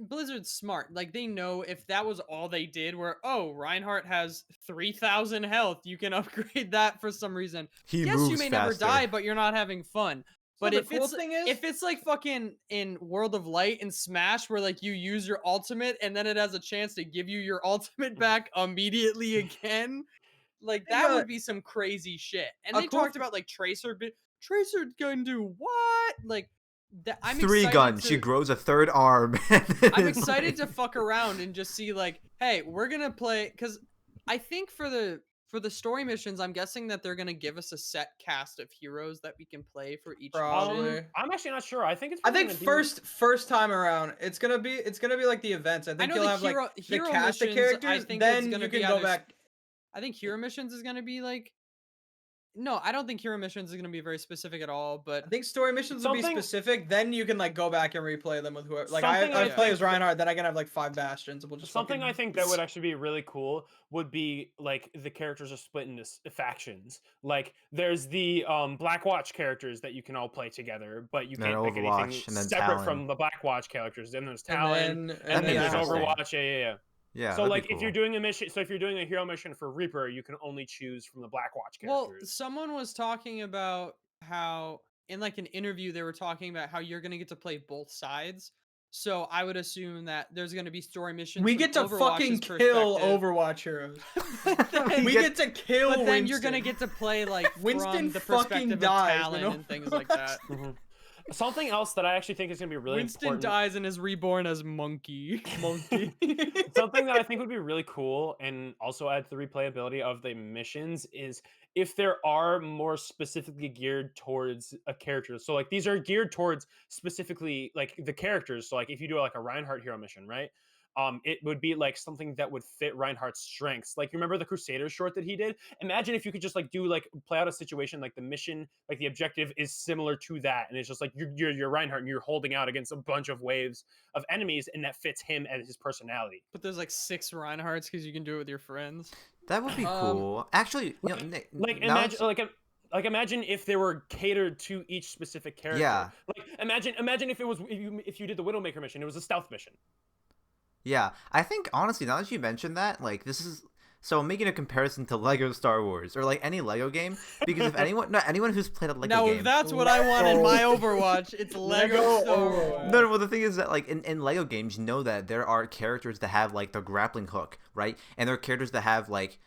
Blizzard's smart. Like they know if that was all they did, where Reinhardt has 3,000 health, you can upgrade that for some reason. he Yes, moves you may faster. never die, but you're not having fun. So But the if cool it's thing is, if it's like fucking in World of Light and Smash, where like you use your ultimate and then it has a chance to give you your ultimate back immediately again, like Think that about would be some crazy shit. And a they cool talked th- about like Tracer can do what? Like that. I'm 3 excited guns. to- She grows a 3rd arm. I'm excited to fuck around and just see like, hey, we're gonna play because I think for the story missions, I'm guessing that they're gonna give us a set cast of heroes that we can play for each Probably. mission. I'm actually not sure. I think it's. I probably think gonna be- first time around, it's gonna be like the events. I I think know you'll the have hero like the hero cast of missions. characters. I think it's Then gonna you be can go either back. I think hero missions is gonna be like No, I don't think hero missions is gonna be very specific at all. But I think story missions would be Something- specific. Then you can like go back and replay them with whoever. Like Something I I play think as Reinhardt, then I can have like 5 bastions, and we'll just Something fucking... I think that would actually be really cool would be like the characters are split into factions. Like there's the Black Watch characters that you can all play together, but you And then can't pick anything Overwatch, and then separate Talon. from the Black Watch characters. Then there's And Talon, then and then there's interesting. Overwatch. Yeah. Yeah. So that'd like be if you're cool. doing a mission, so if you're doing a hero mission for Reaper, you can only choose from the Black Watch well, characters. someone was talking about how in like an interview they were talking about how you're gonna get to play both sides. So I would assume that there's gonna be story missions. We from get to Overwatch's fucking kill perspective. Overwatch heroes. But then- We get to kill But then Winston. you're gonna get to play like Winston from the fucking perspective of dies Talon when and things like that. Something else that I actually think is going to be really Winston important. dies and is reborn as Monkey. monkey. Something that I think would be really cool and also add to the replayability of the missions is if there are more specifically geared towards a character. So like these are geared towards specifically like the characters. So like if you do like a Reinhardt hero mission, right? It would be like something that would fit Reinhardt's strengths. Like you remember the Crusaders short that he did? Imagine if you could just like do like play out a situation like the mission, like the objective is similar to that, and it's just like you're Reinhardt and you're holding out against a bunch of waves of enemies, and that fits him and his personality. But there's like 6 Reinhardts because you can do it with your friends. That would be cool. Actually, you know, Nick, Like now imagine it's- like imagine if they were catered to each specific character. Yeah. Like imagine if it was if you did the Widowmaker mission, it was a stealth mission. Yeah, I think honestly, now that you mentioned that, like this is so I'm making a comparison to Lego Star Wars or like any Lego game because if anyone who's played a Lego Now, game, if that's what I want in my Overwatch, it's Lego Lego Star Overwatch. Wars. no, well the thing is that like in Lego games, you know that there are characters that have like the grappling hook, right? And there are characters that have like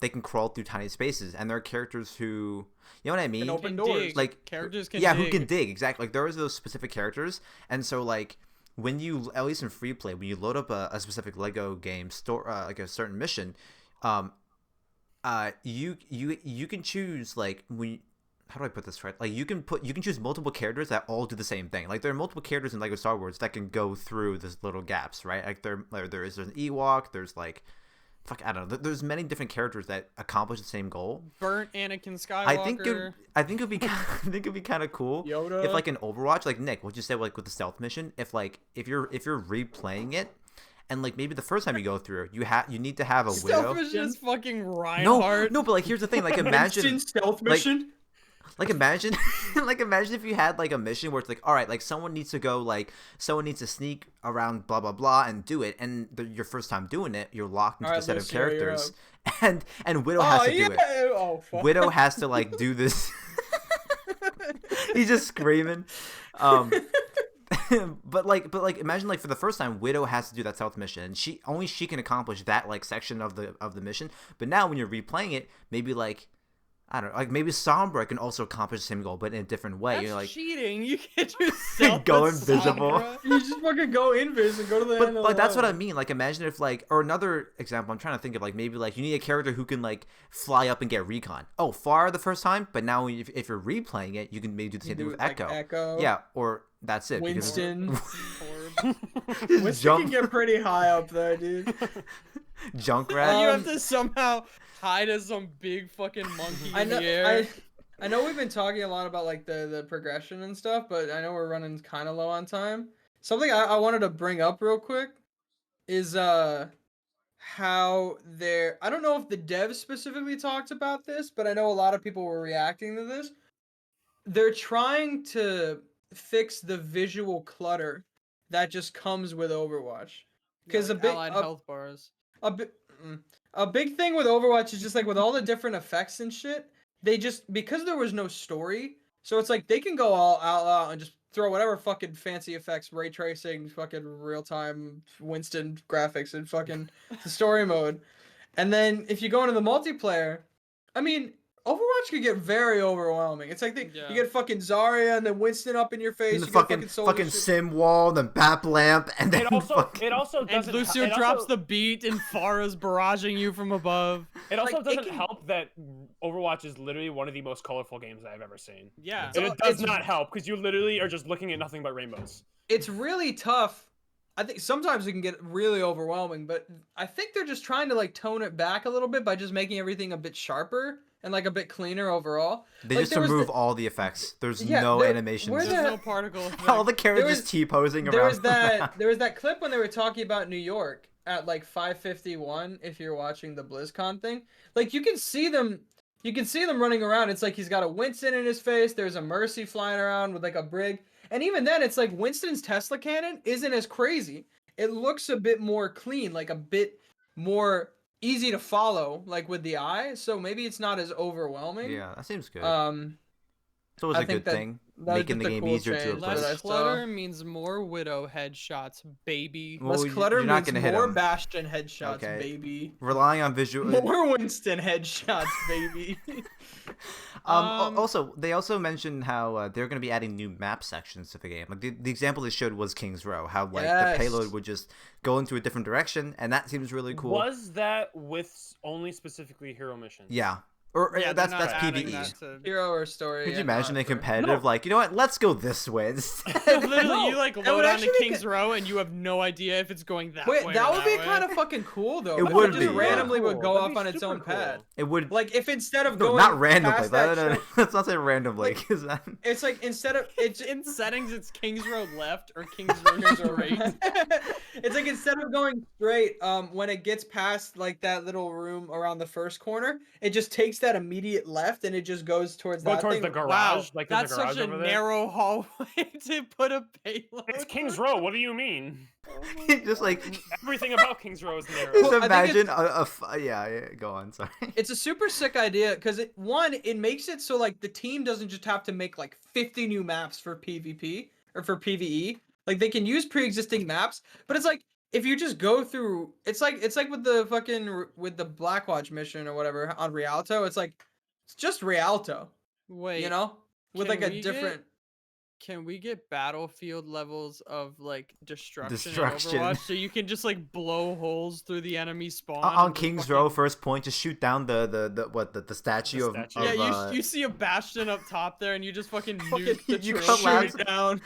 they can crawl through tiny spaces, and there are characters who, you know what I mean? open Can doors. dig. Like characters can yeah, dig. who can dig exactly? Like there is those specific characters, and so like when you at least in free play, when you load up a specific Lego game store like a certain mission, you can choose like how do I put this right? Like you can choose multiple characters that all do the same thing. Like there are multiple characters in Lego Star Wars that can go through these little gaps, right? Like there's an Ewok, there's like I don't know. There's many different characters that accomplish the same goal. Burnt Anakin Skywalker. I think it'd be kind of cool Yoda. if like in Overwatch, like Nick, what you said like with the stealth mission, if you're replaying it, and like maybe the first time you go through, you need to have a Stealth widow. Mission is fucking No, Reinhardt. no, but like here's the thing, like Winston imagine stealth like- mission. like imagine like imagine if you had like a mission where it's like, all right, like someone needs to sneak around blah blah blah and do it, and your first time doing it, you're locked into All the right, set of Lucio, you're characters, and Widow has to do it. Oh fuck. Widow has to like do this. He's just screaming. But imagine like for the first time, Widow has to do that stealth mission, and she can accomplish that like section of the mission. But now when you're replaying it, maybe like I don't know, like maybe Sombra can also accomplish the same goal, but in a different way. That's You're like, cheating. You can't do stealth Go with invisible. Sombra. You just fucking go invis and go to the end of but the that's what I level. mean. Like imagine if like, or another example I'm trying to think of, like maybe like you need a character who can like fly up and get recon. Oh, far the first time, but now if you're replaying it, you can maybe do the same thing do with like Echo. Echo. Yeah, or that's it. because- Winston. Orb. Just Winston jump can get pretty high up there, dude. Junkrat. And you have to somehow hide as some big fucking monkey I in know. the air. I know we've been talking a lot about like the progression and stuff, but I know we're running kind of low on time. Something I wanted to bring up real quick is how they're. I don't know if the devs specifically talked about this, but I know a lot of people were reacting to this. They're trying to fix the visual clutter that just comes with Overwatch. Because Like a big allied health bars. a big thing with Overwatch is just like with all the different effects and shit, they just because there was no story, so it's like they can go all out and just throw whatever fucking fancy effects, ray tracing, fucking real time Winston graphics and fucking the story mode. And then if you go into the multiplayer, I mean, Overwatch could get very overwhelming. It's like Yeah. you get fucking Zarya and then Winston up in your face. And the You get fucking soldier shit. sim wall, the BAP lamp, and then It also And doesn't Lucio it drops also, the beat and Farah's barraging you from above. It also like, it doesn't can- help that Overwatch is literally one of the most colorful games I've ever seen. Yeah. And So it does it's- not help because you literally are just looking at nothing but rainbows. It's really tough. I think sometimes it can get really overwhelming, but I think they're just trying to like tone it back a little bit by just making everything a bit sharper. and like a bit cleaner overall. They Like, just there was remove the- all the effects. There's Yeah, no there- animations. where There's the- no particle effect. All the characters There just was- T-posing there around. was that clip when they were talking about New York at like 5:51. If you're watching the BlizzCon thing, like you can see them running around. It's like he's got a Winston in his face. There's a Mercy flying around with like a brig, and even then, it's like Winston's Tesla cannon isn't as crazy. It looks a bit more clean, like a bit more easy to follow, like with the eye. So maybe it's not as overwhelming. Yeah, that seems good. It's always I a think good that- thing. that was Making the just a game cool easier to change that I replace. Less saw. clutter means more Widow headshots, baby. Well, Less clutter you're not means gonna hit more 'em. Bastion headshots, Okay. baby. Relying on visual. More Winston headshots, baby. Also, they also mentioned how they're going to be adding new map sections to the game. Like the example they showed was King's Row, how like the payload Yes. would just go into a different direction, and that seems really cool. Was that with only specifically hero missions? Yeah, or Yeah, that's they're not adding PvE. that to- Hero or story. Could you yeah, imagine not a for- competitive like, you know what? Let's go this way instead. Literally, No, you like that load would on actually to make King's Row and you have no idea if it's going that Wait, way. that or would be way. kind of fucking cool though. It if would just be, yeah. randomly would go That'd off be on its super own path. It would Like if instead of no, going not randomly. past that No, show- let's not say randomly, Like- 'cause that... it's like instead of it's In settings, it's King's Row left or King's Row straight. it's like instead of going straight, when it gets past like that little room around the first corner, it just takes that immediate left and it just goes towards Go that towards thing. the garage. Wow, Like there's that's a garage such a over there. narrow hallway to put a payload. It's King's Row. What do you mean? just like Everything about King's Row is narrow. just Well, I think imagine yeah, go on, sorry. It's a super sick idea because it makes it so like the team doesn't just have to make like 50 new maps for PvP or for PvE. Like they can use pre-existing maps, but it's like if you just go through, it's like with the fucking with the Blackwatch mission or whatever on Rialto. It's like it's just Rialto, Wait, you know, with can like a we different. Can we get battlefield levels of like destruction, Destruction. in Overwatch so you can just like blow holes through the enemy spawn? On and just King's fucking- Row, first point, just shoot down the statue of statue. Yeah, of, you see a bastion up top there, and you just fucking Fucking- nuke the you trophy collapse- down,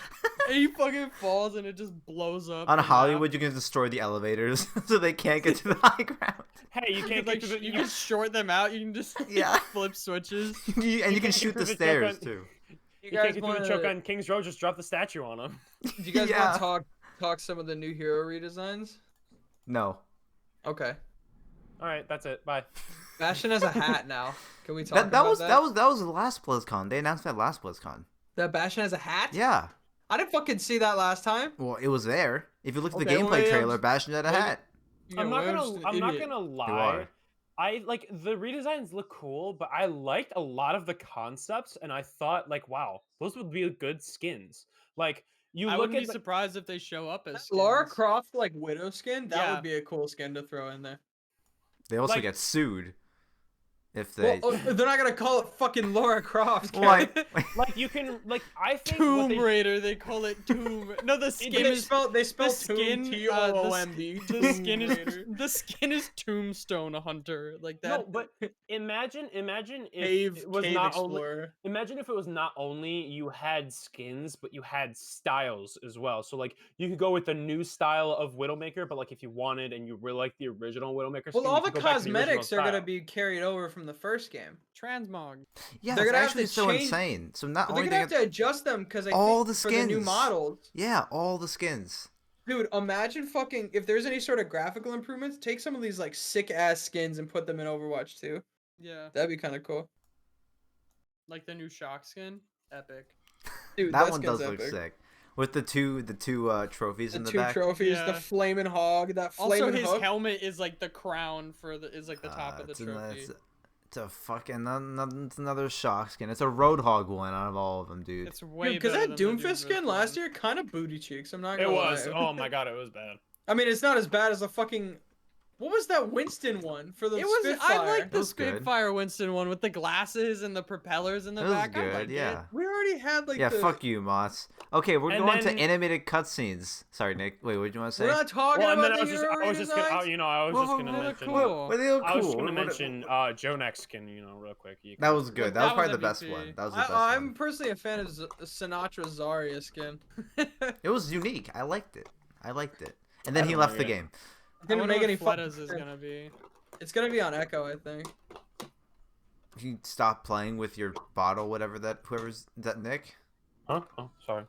and he fucking falls, and it just blows up. on the map. Hollywood, you can destroy the elevators so they can't get to the high ground. Hey, you You can't can, like, get to the. you can short them out. You can just Yeah. flip switches. And you can can't shoot the get through the stairs choke too. You You can't guys get through want the choke to? on King's Row. Just drop the statue on him. Do you guys Yeah. want to talk some of the new hero redesigns? No. Okay. All right, that's it. Bye. Bastion has a hat now. Can we talk That about was that? that was the last BlizzCon. They announced that last BlizzCon. That Bastion has a hat? Yeah. I didn't fucking see that last time. Well, it was there. If you look at the Okay, gameplay Williams. trailer, Bastion had a Maybe- hat. I'm not Williams gonna. is an I'm not idiot. gonna lie. are. I like the redesigns look cool, but I liked a lot of the concepts, and I thought like, wow, those would be good skins. Like you I look wouldn't at be the, surprised if they show up as Lara skins. Croft like Widow skin. That Yeah. would be a cool skin to throw in there. They also Like- get sued if they. Well, they're not gonna call it fucking Lara Croft. Why? like you can like I think what Tomb they, Raider, they call it Tomb. No, the skin They is spell the Tomb skin. T-O-O-M-B. The skin is the skin is Tombstone Hunter, like that. no, but imagine if Cave, it was Cave not only Explorer. imagine if it was not only you had skins, but you had styles as well. So like you could go with the new style of Widowmaker, but like if you wanted and you really like the original Widowmaker skin, Well, all you the could go back to original cosmetics are gonna style. be carried over from the first game. Transmog. Yeah, They're it's gonna have actually to so change- insane. So not But they're only gonna they have to adjust them because all the for the new skins. models. yeah, all the skins. Dude, imagine fucking if there's any sort of graphical improvements, take some of these like sick ass skins and put them in Overwatch too. Yeah, That'd be kind of cool. like the new shock skin. Epic. Dude, That one skin's does look epic. sick. With the two trophies The in the two back. trophies, the Yeah. flaming hog, that Also, flaming his hook. helmet is like the crown for the is like the top of the It's trophy. it's a fucking it's another shock skin. It's a Roadhog one out of all of them, dude. It's way Because better that than the Doomfist skin one. last year kind of booty cheeks. I'm not It gonna was. lie. Oh my god, it was bad. I mean, it's not as bad as the fucking. What was that Winston one for the It was. Spitfire? I like That the was good. Spitfire Winston one with the glasses and the propellers in the That was back. I good, liked it. yeah. We already had like Yeah, the. fuck you, Moss. Okay, we're And going to then- animated cutscenes. Sorry, Nick. Wait, what did you want to say? We're not talking Well, and then about I the was hero just gonna, redesigns? you know, I was Well, just gonna well, mention. cool. Well, they look I was just cool. gonna What- mention Joe Next skin, you know, real quick. You That can- was good. That That was probably was the best MVP. one. That was the best I'm one. personally a fan of Sinatra Zarya skin. It was unique. I liked it. And then I he don't left know the yet. game. It's I gonna wonder make what any fucking Fleta's is sense. gonna be. It's gonna be on Echo, I think. you stop playing with your bottle, whatever whoever's that Nick? Huh? Oh, sorry.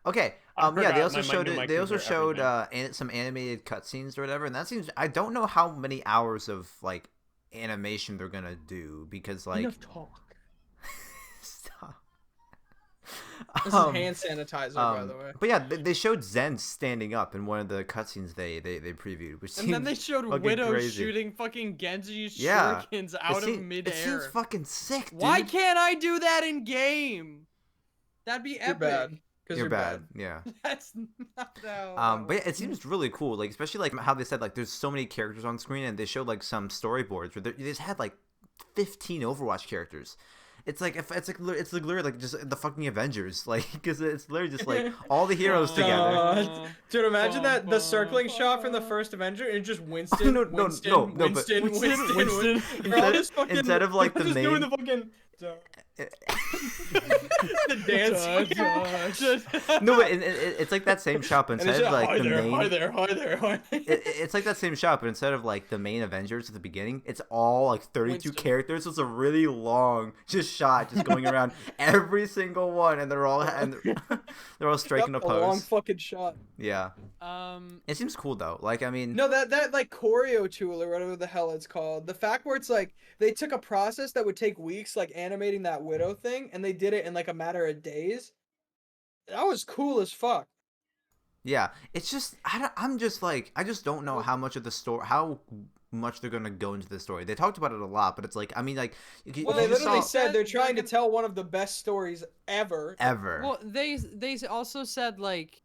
Okay. I Yeah, they forgot also my showed new it. mic They was also there, showed everything. some animated cutscenes or whatever, and that seems. I don't know how many hours of like animation they're gonna do because like. Enough talk. Stop. This is hand sanitizer, by the way. But yeah, they showed Zen standing up in one of the cutscenes they previewed, which And then seems they showed fucking Widow crazy. shooting fucking Genji Yeah, shurikens out of midair. It seems fucking sick, dude. Why can't I do that in game? That'd be You're epic. bad. Because You're you're bad. Yeah. That's not how. But yeah, it seems really cool. Like especially like how they said like there's so many characters on screen, and they showed like some storyboards where they just had like 15 Overwatch characters. It's like it's literally like just the fucking Avengers, like because it's literally just like all the heroes together. Dude, imagine the circling shot from the first Avenger and just Winston, No, Winston, but Winston. They're all just fucking, instead of like they're the just doing main. the fucking the dance. No, but it's like that same shop And instead it's of just, like hi the there, main. hi there, hi there, hi there. It's like that same shop, but instead of like the main Avengers at the beginning, it's all like 32 Winston. characters. So it's a really long just shot, just going around every single one, and they're all they're all striking a Yep, a long pose. fucking shot. Yeah, it seems cool though. Like I mean, No, that like choreo tool or whatever the hell it's called. The fact where it's like they took a process that would take weeks, like animating that Widow thing, and they did it in like a matter of days. That was cool as fuck. yeah, it's just I'm just like I just don't know how much of the story, how much they're gonna go into the story. They talked about it a lot, but it's like I mean like Well, you they just literally saw said they're They're trying to gonna- tell one of the best stories ever. ever. Well, they also said like,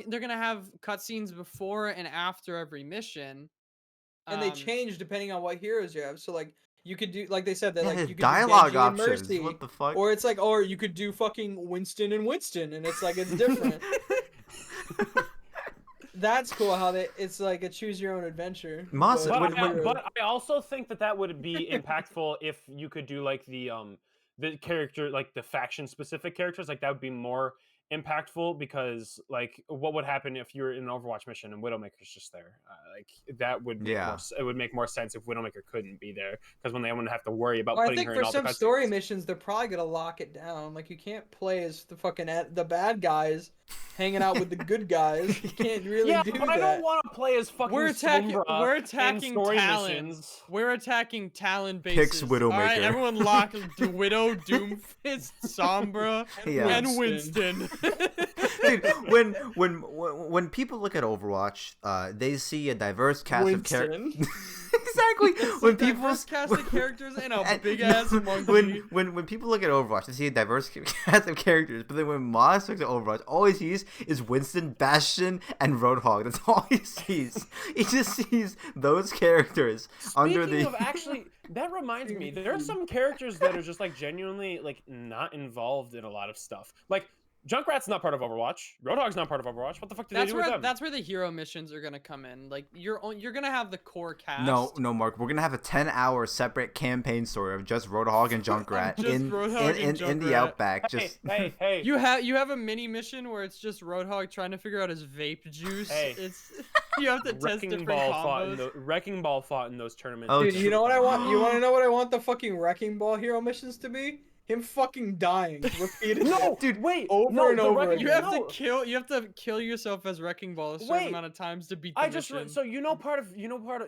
they're gonna have cutscenes before and after every mission. And they Um, change depending on what heroes you have. So like you could do like they said that Yeah, like there's you could dialogue do Genji and options. Mercy, What the fuck? or it's like or you could do fucking Winston and Winston, and it's like it's different. That's cool how it's like a choose your own adventure. Moss- but when- with when- heroes. But I also think that would be impactful if you could do like the character, like the faction specific characters, like that would be more impactful because like what would happen if you were in an Overwatch mission and Widowmaker's just there? Like that would make Yeah. it would make more sense if Widowmaker couldn't be there because when they wouldn't have to worry about Well, I putting think her for in all some the story cutscenes. missions, they're probably gonna lock it down. Like you can't play as the fucking the bad guys, hanging out with the good guys. You can't really Yeah, do but that. I don't want to play as fucking we're attacking. Sombra We're in attacking story Talon. missions. We're attacking Talon Picks bases. All right, Widowmaker. everyone lock Widow, Doomfist, Sombra, Yeah. and Winston. Dude, when people look at Overwatch, they see a diverse cast of characters. Winston. Exactly. When people diverse cast of characters and a and- big ass monkey. when people look at Overwatch, they see a diverse cast of characters. But then when Moss looks at Overwatch, all he sees is Winston, Bastion, and Roadhog. That's all he sees. He just sees those characters under Speaking the. of actually, that reminds me, there are some characters that are just like genuinely like not involved in a lot of stuff. Like Junkrat's not part of Overwatch. Roadhog's not part of Overwatch. What the fuck do they do with them? That's where the hero missions are gonna come in. Like you're gonna have the core cast. No, Mark. We're gonna have a 10-hour separate campaign story of just Roadhog and Junkrat Just in Roadhog and in the Junkrat. outback. Hey, Just hey. You have a mini mission where it's just Roadhog trying to figure out his vape juice. Hey. It's you have to test Wrecking different Ball combos. Wrecking Ball fought in those tournaments. Oh, Dude, you know what I want? You want to know what I want the fucking Wrecking Ball hero missions to be? Him fucking dying repeatedly. No, dude, wait. Over no, and the over Wrecking- You again. have no. you have to kill yourself as Wrecking Ball a certain Wait, amount of times to beat the I just mission. so part of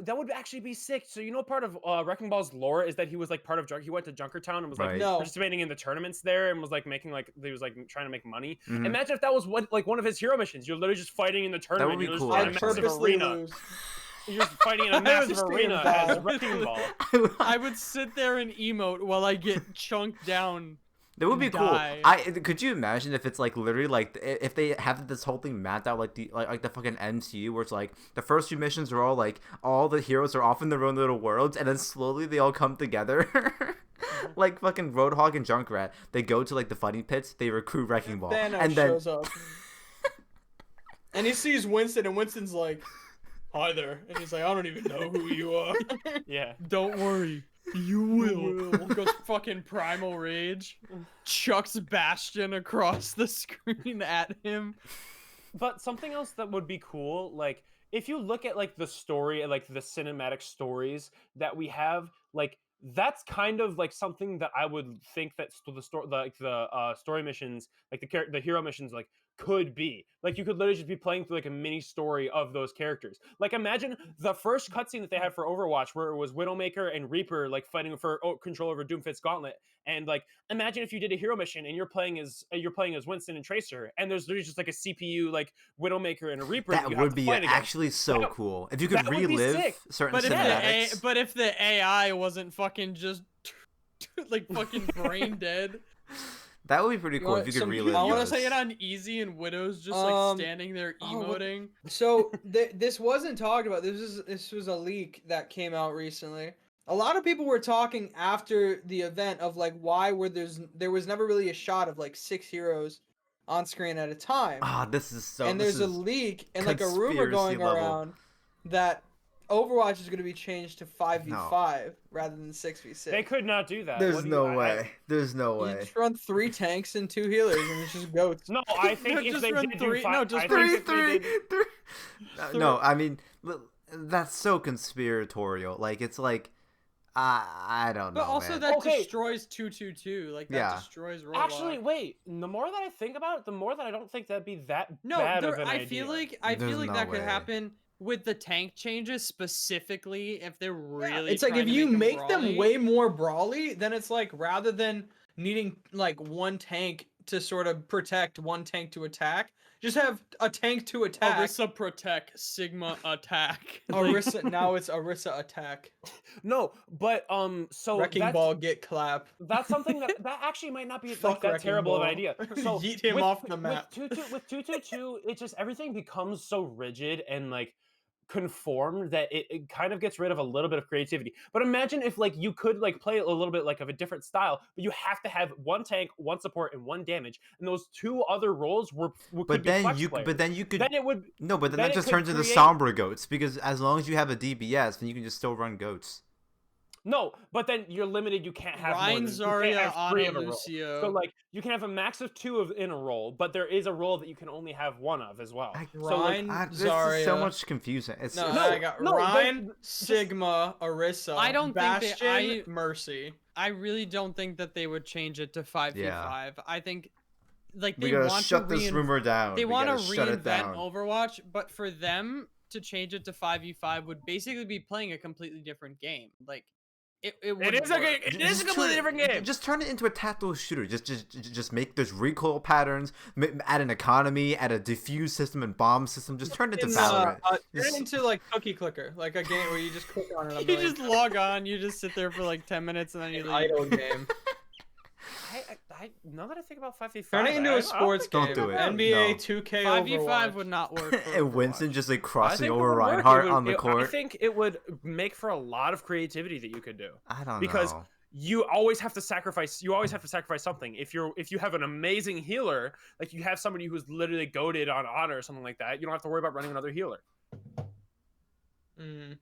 that would actually be sick. So part of Wrecking Ball's lore is that he was like part of he went to Junkertown and was like Right. No. participating in the tournaments there and was like making like he was like trying to make money. Mhm. Imagine if that was one of his hero missions. You're literally just fighting in the tournament. be You're cool, just in a I actually. massive purposely arena. lose. You're just fighting in a I massive understand arena that. as Wrecking Ball. I would sit there and emote while I get chunked down. That would be cool. Die. Could you imagine if it's like literally like if they have this whole thing mapped out like the fucking MCU where it's like the first few missions are all like all the heroes are off in their own little worlds and then slowly they all come together. Like fucking Roadhog and Junkrat, they go to like the fighting pits, they recruit Wrecking Ball, Thanos and then shows up. And he sees Winston, and Winston's like, hi there. And he's like, I don't even know who you are. Yeah. Don't worry, you will. Goes fucking primal rage, chucks Bastion across the screen at him. but something else that would be cool, like if you look at like the story, like the cinematic stories that we have, like that's kind of like something that I would think that the story, like the story missions, like the hero missions, like could be. Like you could literally just be playing through like a mini story of those characters. Like imagine the first cutscene that they had for Overwatch, where it was Widowmaker and Reaper like fighting for control over Doomfist's Gauntlet, and like imagine if you did a hero mission and you're playing as Winston and Tracer, and there's literally just like a CPU like Widowmaker and a Reaper that That you have would to be fight against. actually so That- cool if you could that would be relive sick. certain But cinematics. if the AI wasn't fucking just like fucking brain dead. That would be pretty cool if you could Some- relive. I You wanna those. play it on easy and Widow's just like standing there what- emoting. So this wasn't talked about. This was a leak that came out recently. A lot of people were talking after the event of like why there was never really a shot of like 6 heroes on screen at a time. Ah, this is so. And this there's a is leak and like a rumor conspiracy going level. around that Overwatch is going to be changed to 5v5 rather than 6v6. They could not do that. There's What do you- no way. There's no You way. just run 3 tanks and 2 healers and it's just goats. No, I think if Just they run did three- do five, no, just I run think if they did- No, I mean, that's so conspiratorial. Like, it's like, I don't know. But also man. that Okay. destroys 222. Like that Yeah. destroys Roblox. Actually, wait. The more that I think about it, the more that I don't think that'd be that No, bad of an I idea. feel like There's no that could way. happen with the tank changes specifically if they're Yeah, really. it's like trying if to you make make them them way more brawly, then it's like rather than needing like one tank to sort of protect, one tank to attack, just have a tank to attack. Orisa protect, Sigma attack. Orisa, now it's Orisa attack. No, but so Wrecking that's, Ball get clap. that's something that actually might not be like Fuck that Wrecking terrible of an Ball. idea. So Yeet him off the map. With 222, it just everything becomes so rigid and like conformed that it kind of gets rid of a little bit of creativity. But imagine if like you could like play a little bit like of a different style, but you have to have one tank, one support, and one damage, and those 2 other roles could But be then flex you, players. but then you could. Then it would No, but then then that it just could turns into create- Sombra goats because as long as you have a DBS, then you can just still run goats. no, but then you're limited. You can't have more Ryan, than, Zarya, you can't have 3 of Ana, a role. Lucio. So like you can have a max of 2 in a role, but there is a role that you can only have 1 of as well. I- So like, Ryan, This is so Zarya. much confusion. It's No, it's- I got no, Ryan, just- Sigma, Orisa, I don't think they- Bastion, Mercy. I really don't think that they would change it to 5v5. I think like we they gotta want shut to this rumor down. They We want to gotta shut it reinvent down. Overwatch, but for them to change it to 5v5 would basically be playing a completely different game. Like it it wouldn't is a work. it is a Just completely turn it- different game. Just turn it into a tactical shooter. Just make those recoil patterns. Add an economy. Add a diffuse system and bomb system. Just turn it into Valorant. Turn Just- it into like Cookie Clicker, like a game where you just click on it. You just log on, you just sit there for like 10 minutes and then you an leave. idle game. Now that I think about 5v5, Turn it into a sports Don't game. do it. NBA No. 2K 5v5 Overwatch. would not work. For And Winston Overwatch. just like I crossing think it over would work. It Reinhardt would- on the I court. think it would make for a lot of creativity that you could do. I don't because know. you always have to sacrifice something. If you have an amazing healer, like you have somebody who's literally goated on honor or something like that, you don't have to worry about running another healer. Mm.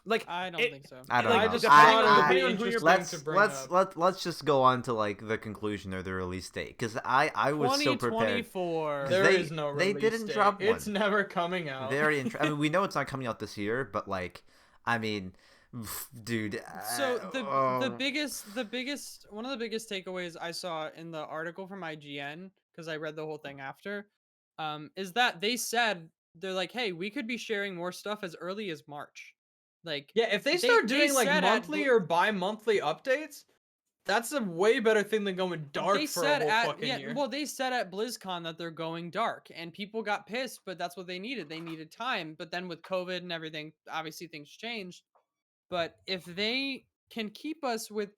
Like I don't it- think so. I don't I know. just I- thought it would be I- interesting let's to bring let's up. let's just go on to like the conclusion or the release date because I was so prepared. 2024. There- There they- is no they release didn't date. drop It's one. never coming out. Very interesting. I mean, we know it's not coming out this year, but like, I mean, dude. So oh. the biggest one of the biggest takeaways I saw in the article from IGN, because I read the whole thing after, is that they said they're like, hey, we could be sharing more stuff as early as March. Like Yeah, if they They- start they doing like said at monthly Bl- or bi-monthly updates, that's a way better thing than going dark they for said a whole at fucking year. well they said at BlizzCon that they're going dark and people got pissed, but that's what they needed. They needed time. But then with COVID and everything, obviously things changed. But if they can keep us with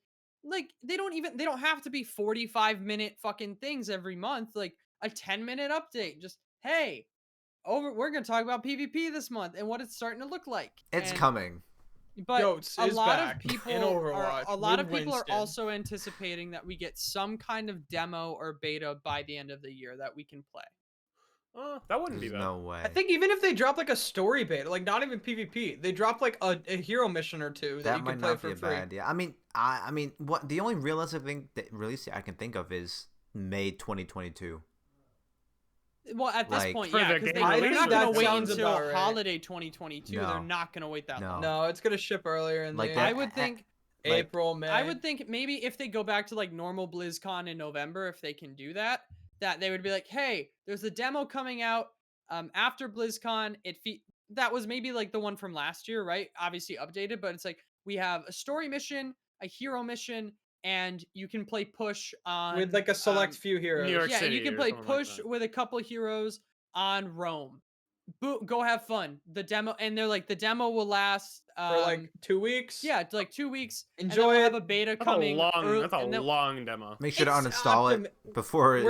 like they don't have to be 45-minute fucking things every month, like a 10-minute update. Just hey, we're gonna talk about PvP this month and what it's starting to look like. It's And- coming. But Goats a is lot back of people in Overwatch a lot with of people Winston. are also anticipating that we get some kind of demo or beta by the end of the year that we can play. that wouldn't be There's bad. no way. I think even if they drop like a story beta, like not even PvP, they drop like a hero mission or two that, that you might can play not for be a free. bad idea. I mean, what the only realistic thing that release I can think of is May 2022. Well, at this Like, point, For yeah, the because game they're release, not going that to wait sounds until about right. holiday 2022. They're No. not going to wait that No. long. No, it's gonna ship earlier in Like the that- I would think like- April, May. I would think maybe if they go back to like normal BlizzCon in November, if they can do that, that they would be like, hey, there's a demo coming out after BlizzCon. That was maybe like the one from last year, right? Obviously updated, but it's like we have a story mission, a hero mission, and you can play push on with like a select few heroes. New York yeah, City you can or play something like push that. with a couple heroes on Rome. Go have fun. The demo, and they're like the demo will last For like 2 weeks. yeah, it's like 2 weeks. and then Enjoy we'll it. have a beta coming. That's a and then- long demo. Make sure to It's uninstall optimi- it before it.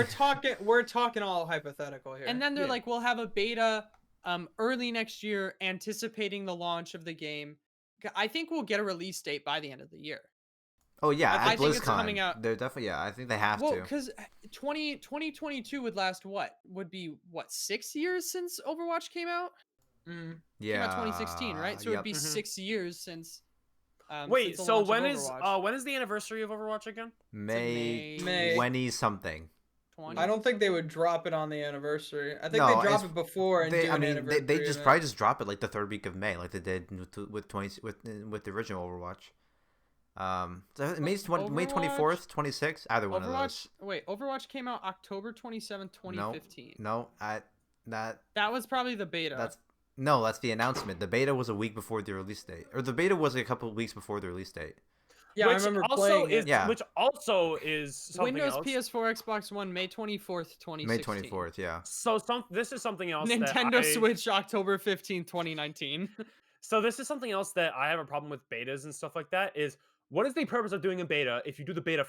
We're talking all hypothetical here. And then they're Yeah. like, we'll have a beta early next year, anticipating the launch of the game. I think we'll get a release date by the end of the year. Oh yeah, I at think it's BlizzCon, coming out- they're definitely I think they have Well, to. because 2022 would last what? Would be what, 6 years since Overwatch came out? Mm. Yeah, Came out 2016, right? So yep. it'd be Mhm. 6 years since. Wait, since the so launch of when is Overwatch. the anniversary of Overwatch again? May May. 20 something. 20 I don't think they would drop it on the anniversary. I think No, they drop it's- it before and They, do I an mean, anniversary. they just event. probably just drop it like the third week of May, like they did with the original Overwatch. So May Overwatch- 24th, 26th, either one of Overwatch. those. Wait, Overwatch came out October 27th, 2015. No, that That was probably the beta. that's the announcement. The beta was a week before the release date, or the beta was a couple of weeks before the release date. Yeah, I Which remember also playing is it. Yeah. which also is something Windows, else. PS4, Xbox One, May 24th, 2016. May 24th, yeah. So this is something else. that Nintendo I- Switch, October 15th, 2019. So this is something else that I have a problem with betas and stuff like that. Is what is the purpose of doing a beta if you do the beta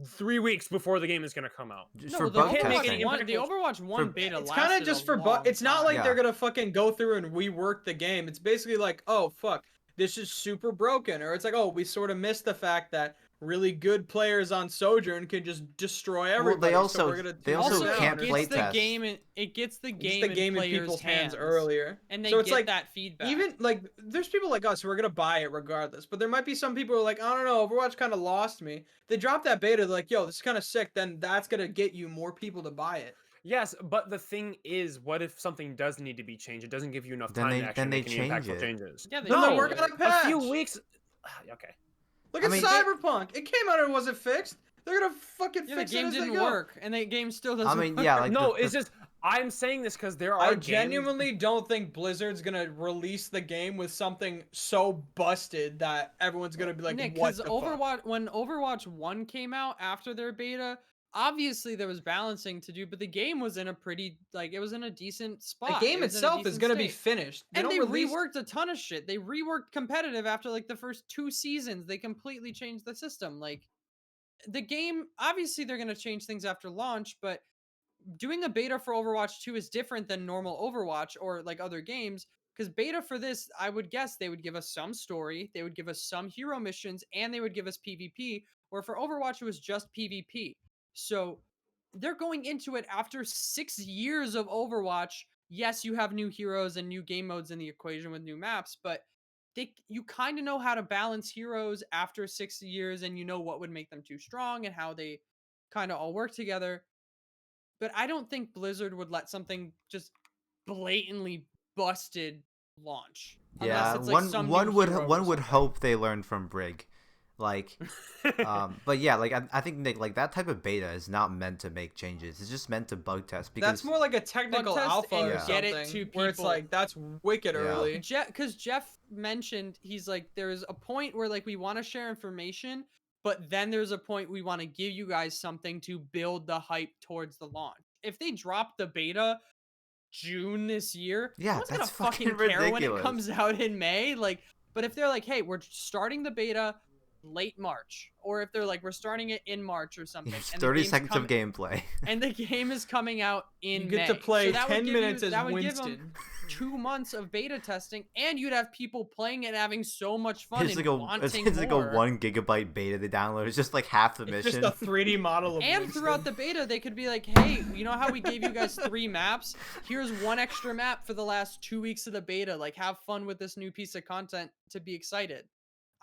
3 weeks before the game is going to come out? Just No, for the bug can't make Overwatch, any testing. one, the Overwatch 1 beta It's lasted kind of just a for long It's not like time. they're gonna fucking go through and rework the game. It's basically like, oh fuck, this is super broken, or it's like, oh, we sort of missed the fact that really good players on Sojourn can just destroy everybody. so also- we're gonna they tune also it down can't or it play gets the test. game in, it gets the It's game, the game in players' people's hands earlier, and they so get it's like that feedback. even like there's people like us who are gonna buy it regardless, but there might be some people who are like, I don't know, Overwatch kind of lost me. They drop that beta, they're like, yo, this is kind of sick. Then that's gonna get you more people to buy it. Yes, but the thing is, what if something does need to be changed? It doesn't give you enough Then time they- to actually then they make any change impactful it. changes. Yeah, they Then do they're it. working on a patch. A few weeks. Okay. Look I at mean, Cyberpunk. It came out and it wasn't fixed. They're gonna fucking Yeah, the fix it game as they didn't go. work, and the game still doesn't I mean, work. yeah, like No, the- it's just I'm saying this because there are I games- genuinely don't think Blizzard's gonna release the game with something so busted that everyone's gonna be like, Nick, what because the fuck? Overwatch, when Overwatch 1 came out after their beta, obviously there was balancing to do, but the game was in a pretty, like, it was in a decent The spot. game It was in a itself is decent gonna be state. finished. And they don't release... reworked a ton of shit. They reworked competitive after like the first 2 seasons. They completely changed the system. Like, the game, obviously they're gonna change things after launch, but doing a beta for Overwatch 2 is different than normal Overwatch or like other games. Because beta for this, I would guess they would give us some story, they would give us some hero missions, and they would give us PvP. Where for Overwatch, it was just PvP. So they're going into it after 6 years of Overwatch. Yes, you have new heroes and new game modes in the equation with new maps, but you kind of know how to balance heroes after 6 years, and you know what would make them too strong and how they kind of all work together. But I don't think Blizzard would let something just blatantly busted launch. yeah, Unless it's like some new hero or one would something. hope they learn from Brig, like, but yeah, like I think Nick, like that type of beta is not meant to make changes. It's just meant to bug test because That's more like a technical test alpha and or Yeah. get something, it to where it's people. like, that's wicked Yeah. early. Because Jeff mentioned, he's like, there's a point where like we want to share information, but then there's a point we want to give you guys something to build the hype towards the launch. If they drop the beta June this year, Yeah, no one's gonna that's fucking fucking care when it ridiculous. comes out in May. Like, but if they're like, hey, we're starting the beta late March, or if they're like, we're starting it in March or something, it's and the 30 game's seconds com- of gameplay. and the game is coming out in You get May. to play So that would 10 give minutes you, as that would give Winston. them 2 months of beta testing, and you'd have people playing it and having so much fun It's and like wanting it's like more. a 1 gigabyte beta they download. It's just like half the It's mission. just a 3D model of And Winston. throughout the beta, they could be like, hey, you know how we gave you guys 3 maps? Here's 1 extra map for the last 2 weeks of the beta. Like, have fun with this new piece of content to be excited.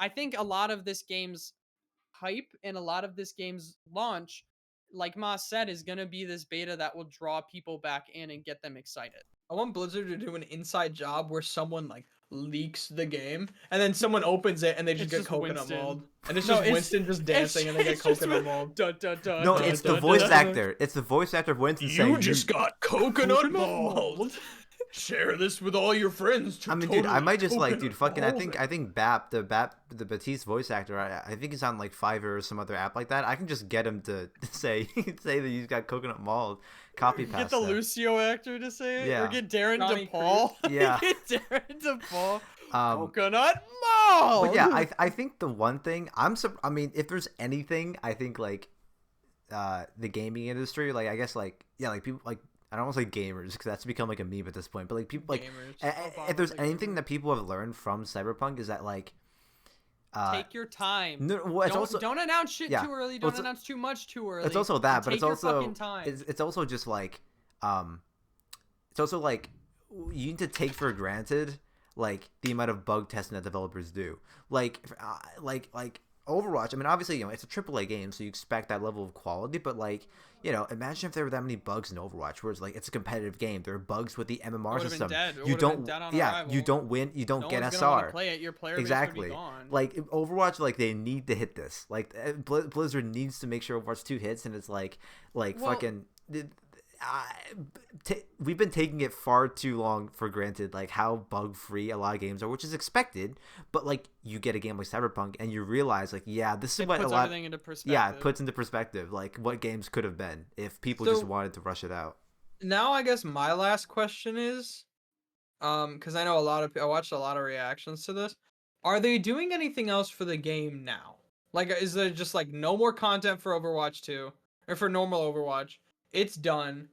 I think a lot of this game's hype and a lot of this game's launch like Moss said, is gonna be this beta that will draw people back in and get them excited. I want Blizzard to do an inside job where someone like leaks the game and then someone opens it and they just It's get just coconut Winston. mauled. And it's No, just it's- Winston just dancing and they get it's just coconut Win- mauled. Dun, dun, dun, No, dun, it's the dun, voice dun. actor. It's the voice actor of Winston saying, coconut mauled. Share this with all your friends. I mean, dude, I might just like, dude, fucking. I think the Batiste voice actor. I think he's on like Fiverr or some other app like that. I can just get him to say that he's got coconut mauled. Copy paste. Get the that. Lucio actor to say it, Yeah. or get Darren Johnny DePaul. Yeah. Get Darren DePaul. Um, Coconut mauled. but yeah, I think the one thing I mean, if there's anything, I think like the gaming industry, like I guess like like people like. I don't want to say gamers because that's become like a meme at this point, but like people like if there's anything that people have learned from Cyberpunk is that like take your time. No, well, it's don't announce shit yeah. too early. Well, Don't announce too much too early. It's also that, and but take it's your also fucking time. it's also just like it's also like you need to take for granted like the amount of bug testing that developers do. Like Overwatch. I mean, obviously, it's a AAA game, so you expect that level of quality. But like, imagine if there were that many bugs in Overwatch, where it's like it's a competitive game. There are bugs with the MMR system. You don't, you don't win. You don't get SR. Play it. Your player Exactly. base would be gone. Like Overwatch, like they need to hit this. Like Blizzard needs to make sure Overwatch 2 hits, and it's like fucking. We've been taking it far too long for granted, like how bug free a lot of games are, which is expected. But like you get a game like Cyberpunk and you realize like, yeah, this is what a lot. Everything into perspective. Yeah, it puts into perspective like what games could have been if people just wanted to rush it out. Now I guess my last question is, because I know I watched a lot of reactions to this. Are they doing anything else for the game now? Like, is there just like no more content for Overwatch 2 or for normal Overwatch? It's done.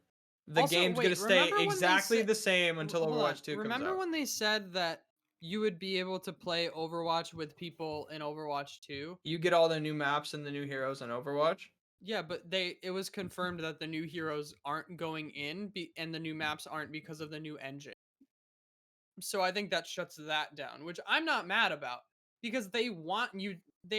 The Also, game's wait, gonna stay remember when they exactly said- the same until Hold on. Overwatch 2 comes Remember out. when they said that you would be able to play Overwatch with people in Overwatch 2? You get all the new maps and the new heroes in Overwatch. Yeah, but it was confirmed that the new heroes aren't going in and the new maps aren't because of the new engine. So I think that shuts that down, which I'm not mad about because they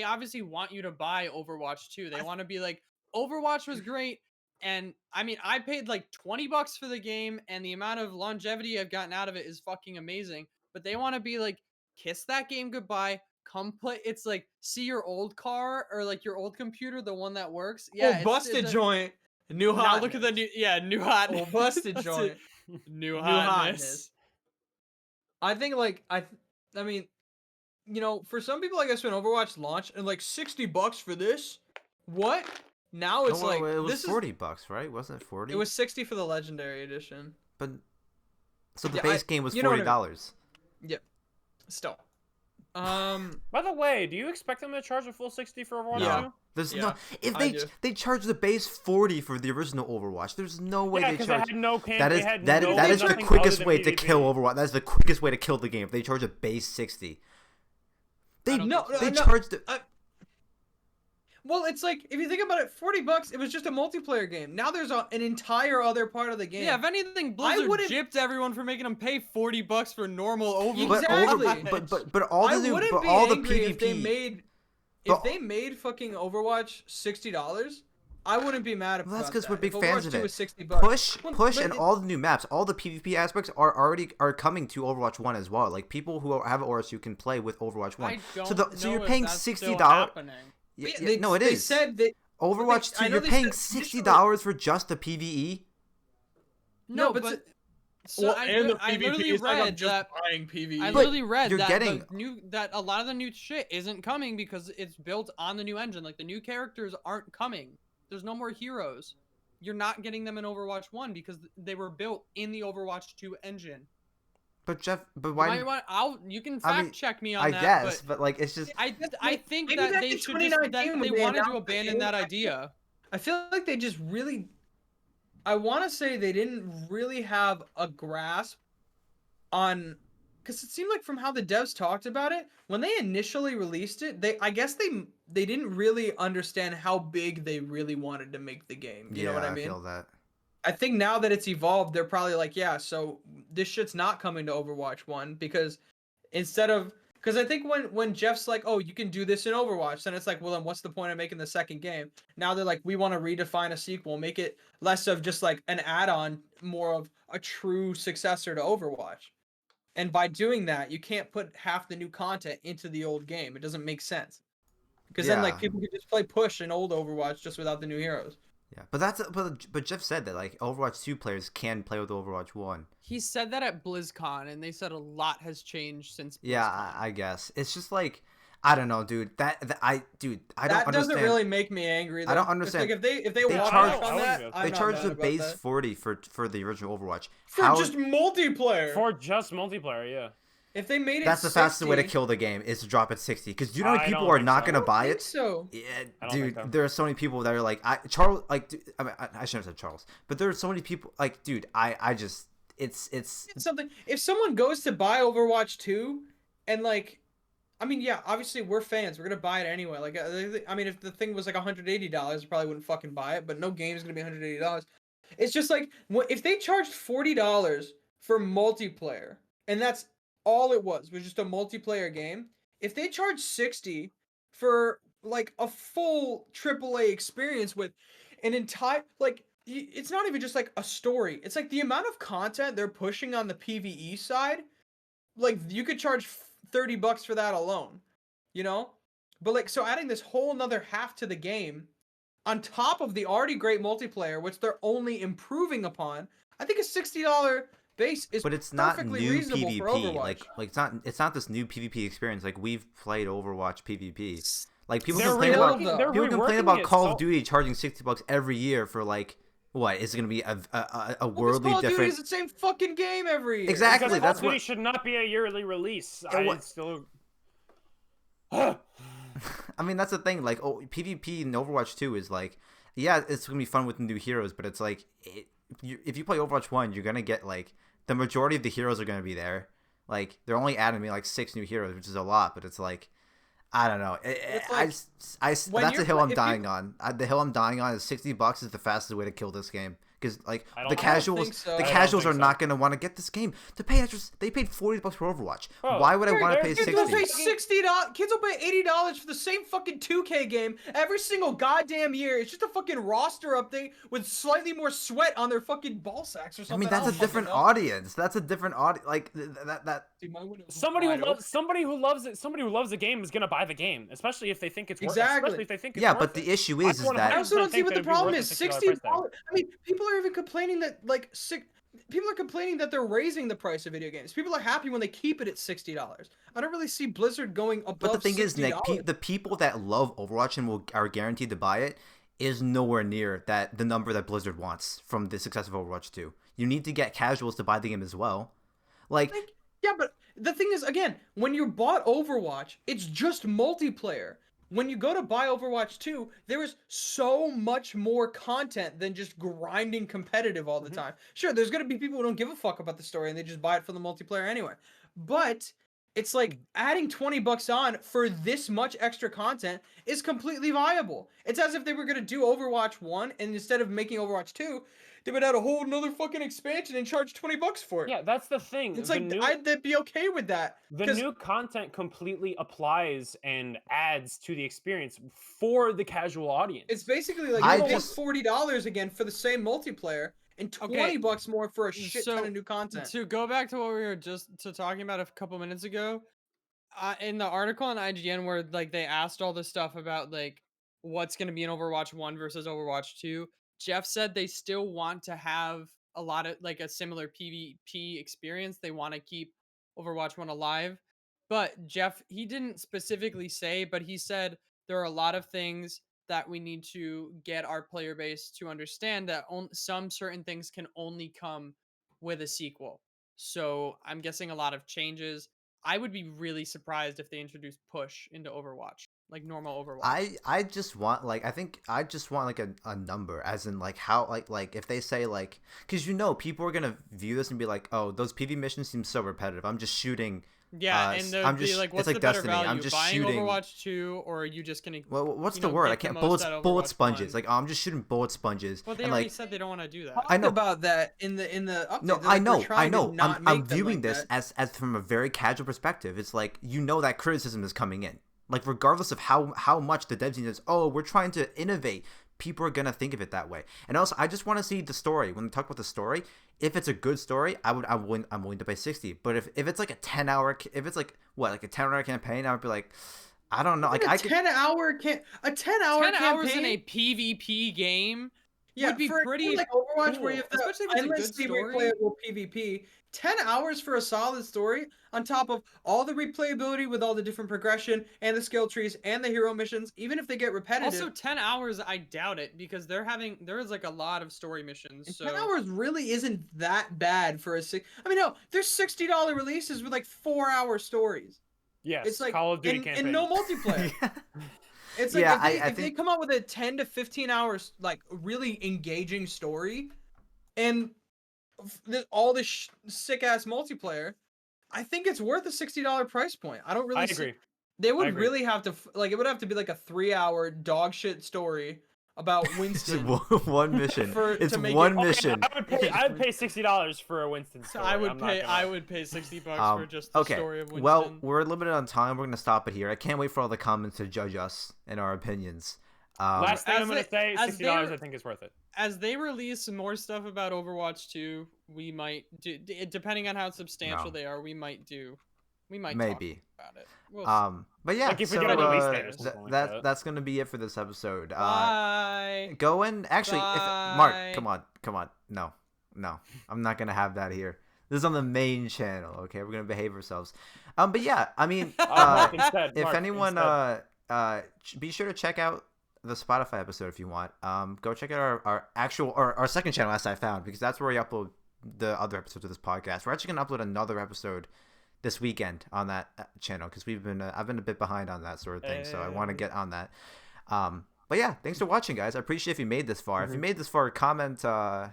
obviously want you to buy Overwatch 2. They want to be like, Overwatch was great. And I mean, I paid like $20 for the game and the amount of longevity I've gotten out of it is fucking amazing. But they want to be like, kiss that game goodbye. Come play. It's like, see your old car or like your old computer, the one that works. Yeah, busted joint. New hotness. Now look at the new hotness. Oh, busted That's joint. it. New hotness. I think like I mean, for some people, I guess when Overwatch launched and like $60 for this, what? Now it's like it was this $40, right? Wasn't it 40? It was 60 for the Legendary Edition. But so the Yeah, base game was you know what I $40. mean. Yeah. Still. By the way, do you expect them to charge a full 60 for Overwatch Yeah. 2? There's Yeah, no if I do. they charge the base 40 for the original Overwatch. There's no way Yeah, they because charge. they had no That is that they is the charge- quickest way to kill Overwatch. That is the quickest way to kill the game. If they charge a base 60. They charged the Well, it's like if you think about it, $40. It was just a multiplayer game. Now there's an entire other part of the game. Yeah, if anything, Blizzard wouldn't- gypped everyone for making them pay $40 for normal Overwatch. but Exactly. but all I the new wouldn't but be all the angry PvP if they made but- if they made fucking Overwatch $60. I wouldn't be mad about Well, that's because that. we're big If fans Overwatch of 2 it. was $60. Push, But and it- all the new maps, all the PvP aspects are coming to Overwatch 1 as well. Like people who have Overwatch 2 can play with Overwatch 1. I don't so know you're if paying that's still $60. happening. No, it They is. said that Overwatch I 2, know you're they paying said $60 for just the PvE. No, but but well, I PvP literally is like I'm read just that. buying PvE. I But literally read you're that getting- that a lot of the new shit isn't coming because it's built on the new engine. Like the new characters aren't coming. There's no more heroes. You're not getting them in Overwatch 1 because they were built in the Overwatch 2 engine. But Jeff, but why? You can I fact mean, check me on I that. guess, but like it's just. I think Maybe that back they in should just that 2019 they when they wanted to announced the abandon game, that idea. I feel like they just really I want to say they didn't really have a grasp on because it seemed like from how the devs talked about it when they initially released it, I guess they didn't really understand how big they really wanted to make the game. You know what I mean? I feel that. I think now that it's evolved, they're probably like, yeah, so this shit's not coming to Overwatch 1 because instead of Because I think when Jeff's like, oh, you can do this in Overwatch, then it's like, well, then what's the point of making the second game? Now they're like, we want to redefine a sequel, make it less of just like an add-on, more of a true successor to Overwatch. And by doing that, you can't put half the new content into the old game. It doesn't make sense. Because then like Yeah. people could just play push in old Overwatch just without the new heroes. Yeah, but Jeff said that like Overwatch 2 players can play with Overwatch 1. He said that at BlizzCon, and they said a lot has changed since BlizzCon. Yeah, I guess it's just like I don't know, dude. I don't That understand. doesn't really make me angry. Though. I don't understand. It's like if they They walk charge- back on that, I'm They not charge mad the about base that. 40 for the original Overwatch. For just multiplayer. For just multiplayer, yeah. If they made it, That's the 60, fastest way to kill the game is to drop it 60. Because do you know how many I people don't are think not so. gonna buy I it? think so. Yeah, I don't dude, think so. there are so many people that are like, Charles, like, I mean, I shouldn't have said Charles, but there are so many people, like, dude, I just, it's It's something. If someone goes to buy Overwatch 2, and like, I mean, yeah, obviously we're fans. We're gonna buy it anyway. Like, I mean, if the thing was like $180, I probably wouldn't fucking buy it. But no game's gonna be $180. It's just like if they charged $40 for multiplayer, and that's all it was just a multiplayer game. If they charge 60 for like a full AAA experience with an entire like it's not even just like a story. It's like the amount of content they're pushing on the PvE side. Like you could charge $30 for that alone, you know? But like so adding this whole another half to the game on top of the already great multiplayer, which they're only improving upon, I think a $60 base is but it's not perfectly new reasonable for PvP. Overwatch. Like it's not this new PvP experience. Like we've played Overwatch PvP. Like people They're complain real, about though. they're people complain reworking about it Call so- of Duty charging $60 every year for like what is it gonna be a Well, 'cause worldly Call of Duty different. is the same fucking game every year. Exactly. Because that's Call of Duty what- should not be a yearly release. Yeah, I what- still. I mean, that's the thing. Like, PvP in Overwatch 2 is like, yeah, it's gonna be fun with the new heroes, but it's like, if you play Overwatch 1, you're gonna get like the majority of the heroes are gonna be there. Like, they're only adding me like 6 new heroes, which is a lot, but it's like, I don't know. like, That's when the you're hill I'm if you- dying on. The hill I'm dying on is $60 is the fastest way to kill this game. Because like I don't the think casuals, so. the I don't casuals are think so. not gonna want to get this game. They paid $40 for Overwatch. Bro, Why would I they're- want to they're- pay Kids will pay 60? $60. Kids will pay $80 for the same fucking 2K game every single goddamn year. It's just a fucking roster update with slightly more sweat on their fucking ball sacks or I something. mean, that's a don't different fucking know. audience. That's a different audience. Like that. Dude, my window was Somebody who wide loves somebody who loves the game is gonna buy the game, especially if they think it's Exactly. especially if they think it's Yeah, worth but the it. issue I is want that I also don't 100% see what the think that it'd be problem worth is. the $60 price tag. $60. I mean, people are even complaining that like people are complaining that they're raising the price of video games. People are happy when they keep it at $60. I don't really see Blizzard going above. But the thing is, Nick, $60. the people that love Overwatch and are guaranteed to buy it is nowhere near the number that Blizzard wants from the success of Overwatch 2. You need to get casuals to buy the game as well. Like, Yeah, but the thing is, again, when you bought Overwatch, it's just multiplayer. When you go to buy Overwatch 2, there is so much more content than just grinding competitive all the time. Sure, there's going to be people who don't give a fuck about the story and they just buy it for the multiplayer anyway. But it's like adding $20 on for this much extra content is completely viable. It's as if they were going to do Overwatch 1 and instead of making Overwatch 2, they would add a whole another fucking expansion and charge $20 for it. Yeah, that's the thing. It's the like new, I'd be okay with that. the 'cause- new content completely applies and adds to the experience for the casual audience. It's basically like I you pay just- $40 again for the same multiplayer and $20 more for a shit ton so of new content. To go back to what we were just talking about a couple minutes ago, in the article on IGN where like they asked all this stuff about like what's going to be in Overwatch 1 versus Overwatch 2, Jeff said they still want to have a lot of like a similar PvP experience. They want to keep Overwatch 1 alive. But Jeff, he didn't specifically say, but he said there are a lot of things that we need to get our player base to understand that some certain things can only come with a sequel. So I'm guessing a lot of changes. I would be really surprised if they introduced push into Overwatch. like normal Overwatch. I just want like I think I just want like a number, as in like how like if they say like, because people are gonna view this and be like, oh, those PV missions seem so repetitive. I'm just shooting. Yeah, and they'll be like, what's it's like the better Destiny. value? I'm just buying shooting. Overwatch 2, or are you just gonna? Well, what's you the know, word? I get the can't. most out of Bullet Overwatch sponges. 1? Like, oh, I'm just shooting bullet sponges. Well, they and already like, said they don't want to do that. I know about that in the update. no, They're like, we're I trying to know. not I'm make them viewing like this that. as from a very casual perspective. It's like that criticism is coming in. Like, regardless of how much the dev team says, oh, we're trying to innovate, people are gonna think of it that way. And also, I just want to see the story. When we talk about the story, if it's a good story, I'm willing to pay 60. But if it's like a 10-hour, if it's like a 10-hour campaign, I would be like, I don't know. Like, a 10-hour 10 hours in campaign? a PvP game Yeah, would be for a pretty game like Overwatch, cool, where you have the especially if it's a good endlessly story. replayable PvP. 10 hours for a solid story, on top of all the replayability with all the different progression and the skill trees and the hero missions, even if they get repetitive. Also, 10 hours, I doubt it, because there is like a lot of story missions. So 10 hours really isn't that bad for a I mean, no, there's $60 releases with like 4-hour stories. Yes, It's like Call of Duty campaign. and no multiplier. Yeah. It's like Yeah, if they come out with a 10 to 15 hours like really engaging story, and all this sick ass multiplayer, I think it's worth a $60 price point. I don't really. I agree. They would agree. really have to like, it would have to be like a 3-hour dog shit story about It's Winston. one mission. It's to make one it- mission. I'd pay $60 for a Winston So story. I I'm not gonna- would pay $60 for just the okay. story of Winston. Well, we're limited on time. We're gonna stop it here. I can't wait for all the comments to judge us and our opinions. Last thing as I'm gonna they- say, as $60 they're- I think is worth it. as they release some more stuff about Overwatch 2, we might do, depending on how substantial No. they are, we might maybe talk about it. We'll see. but yeah, Like, if we so, get a release date or something like that that. that's gonna be it for this episode. Bye. Go and actually, Bye. Mark, come on, no, I'm not gonna have that here. This is on the main channel, okay? We're gonna behave ourselves. But yeah, I mean, Mark, instead, if Mark, anyone, instead. be sure to check out the Spotify episode if you want. Go check out our actual our second channel, as I found, because that's where we upload the other episodes of this podcast. We're actually gonna upload another episode this weekend on that channel, because I've been a bit behind on that sort of thing, so I want to get on that. But yeah, thanks for watching, guys. I appreciate if you made this far. If you made this far, comment. I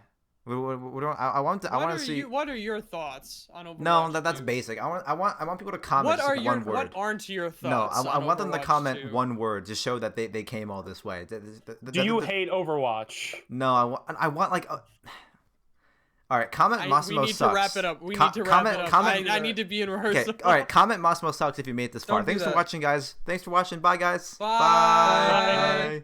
want to see. What are your thoughts on Overwatch? No, that's 2? basic. I want people to comment one word. What aren't your No, thoughts? I want them to Overwatch comment 2? one word to show that they came all this way. Do you hate Overwatch? No, I want like. All right, comment Massimo we need sucks. to wrap it up. We need to wrap it up. I need to be in rehearsal. Okay, all right, comment Massimo sucks if you made it this far. Don't do Thanks for that. watching, guys. Thanks for watching. Bye, guys. Bye. Bye.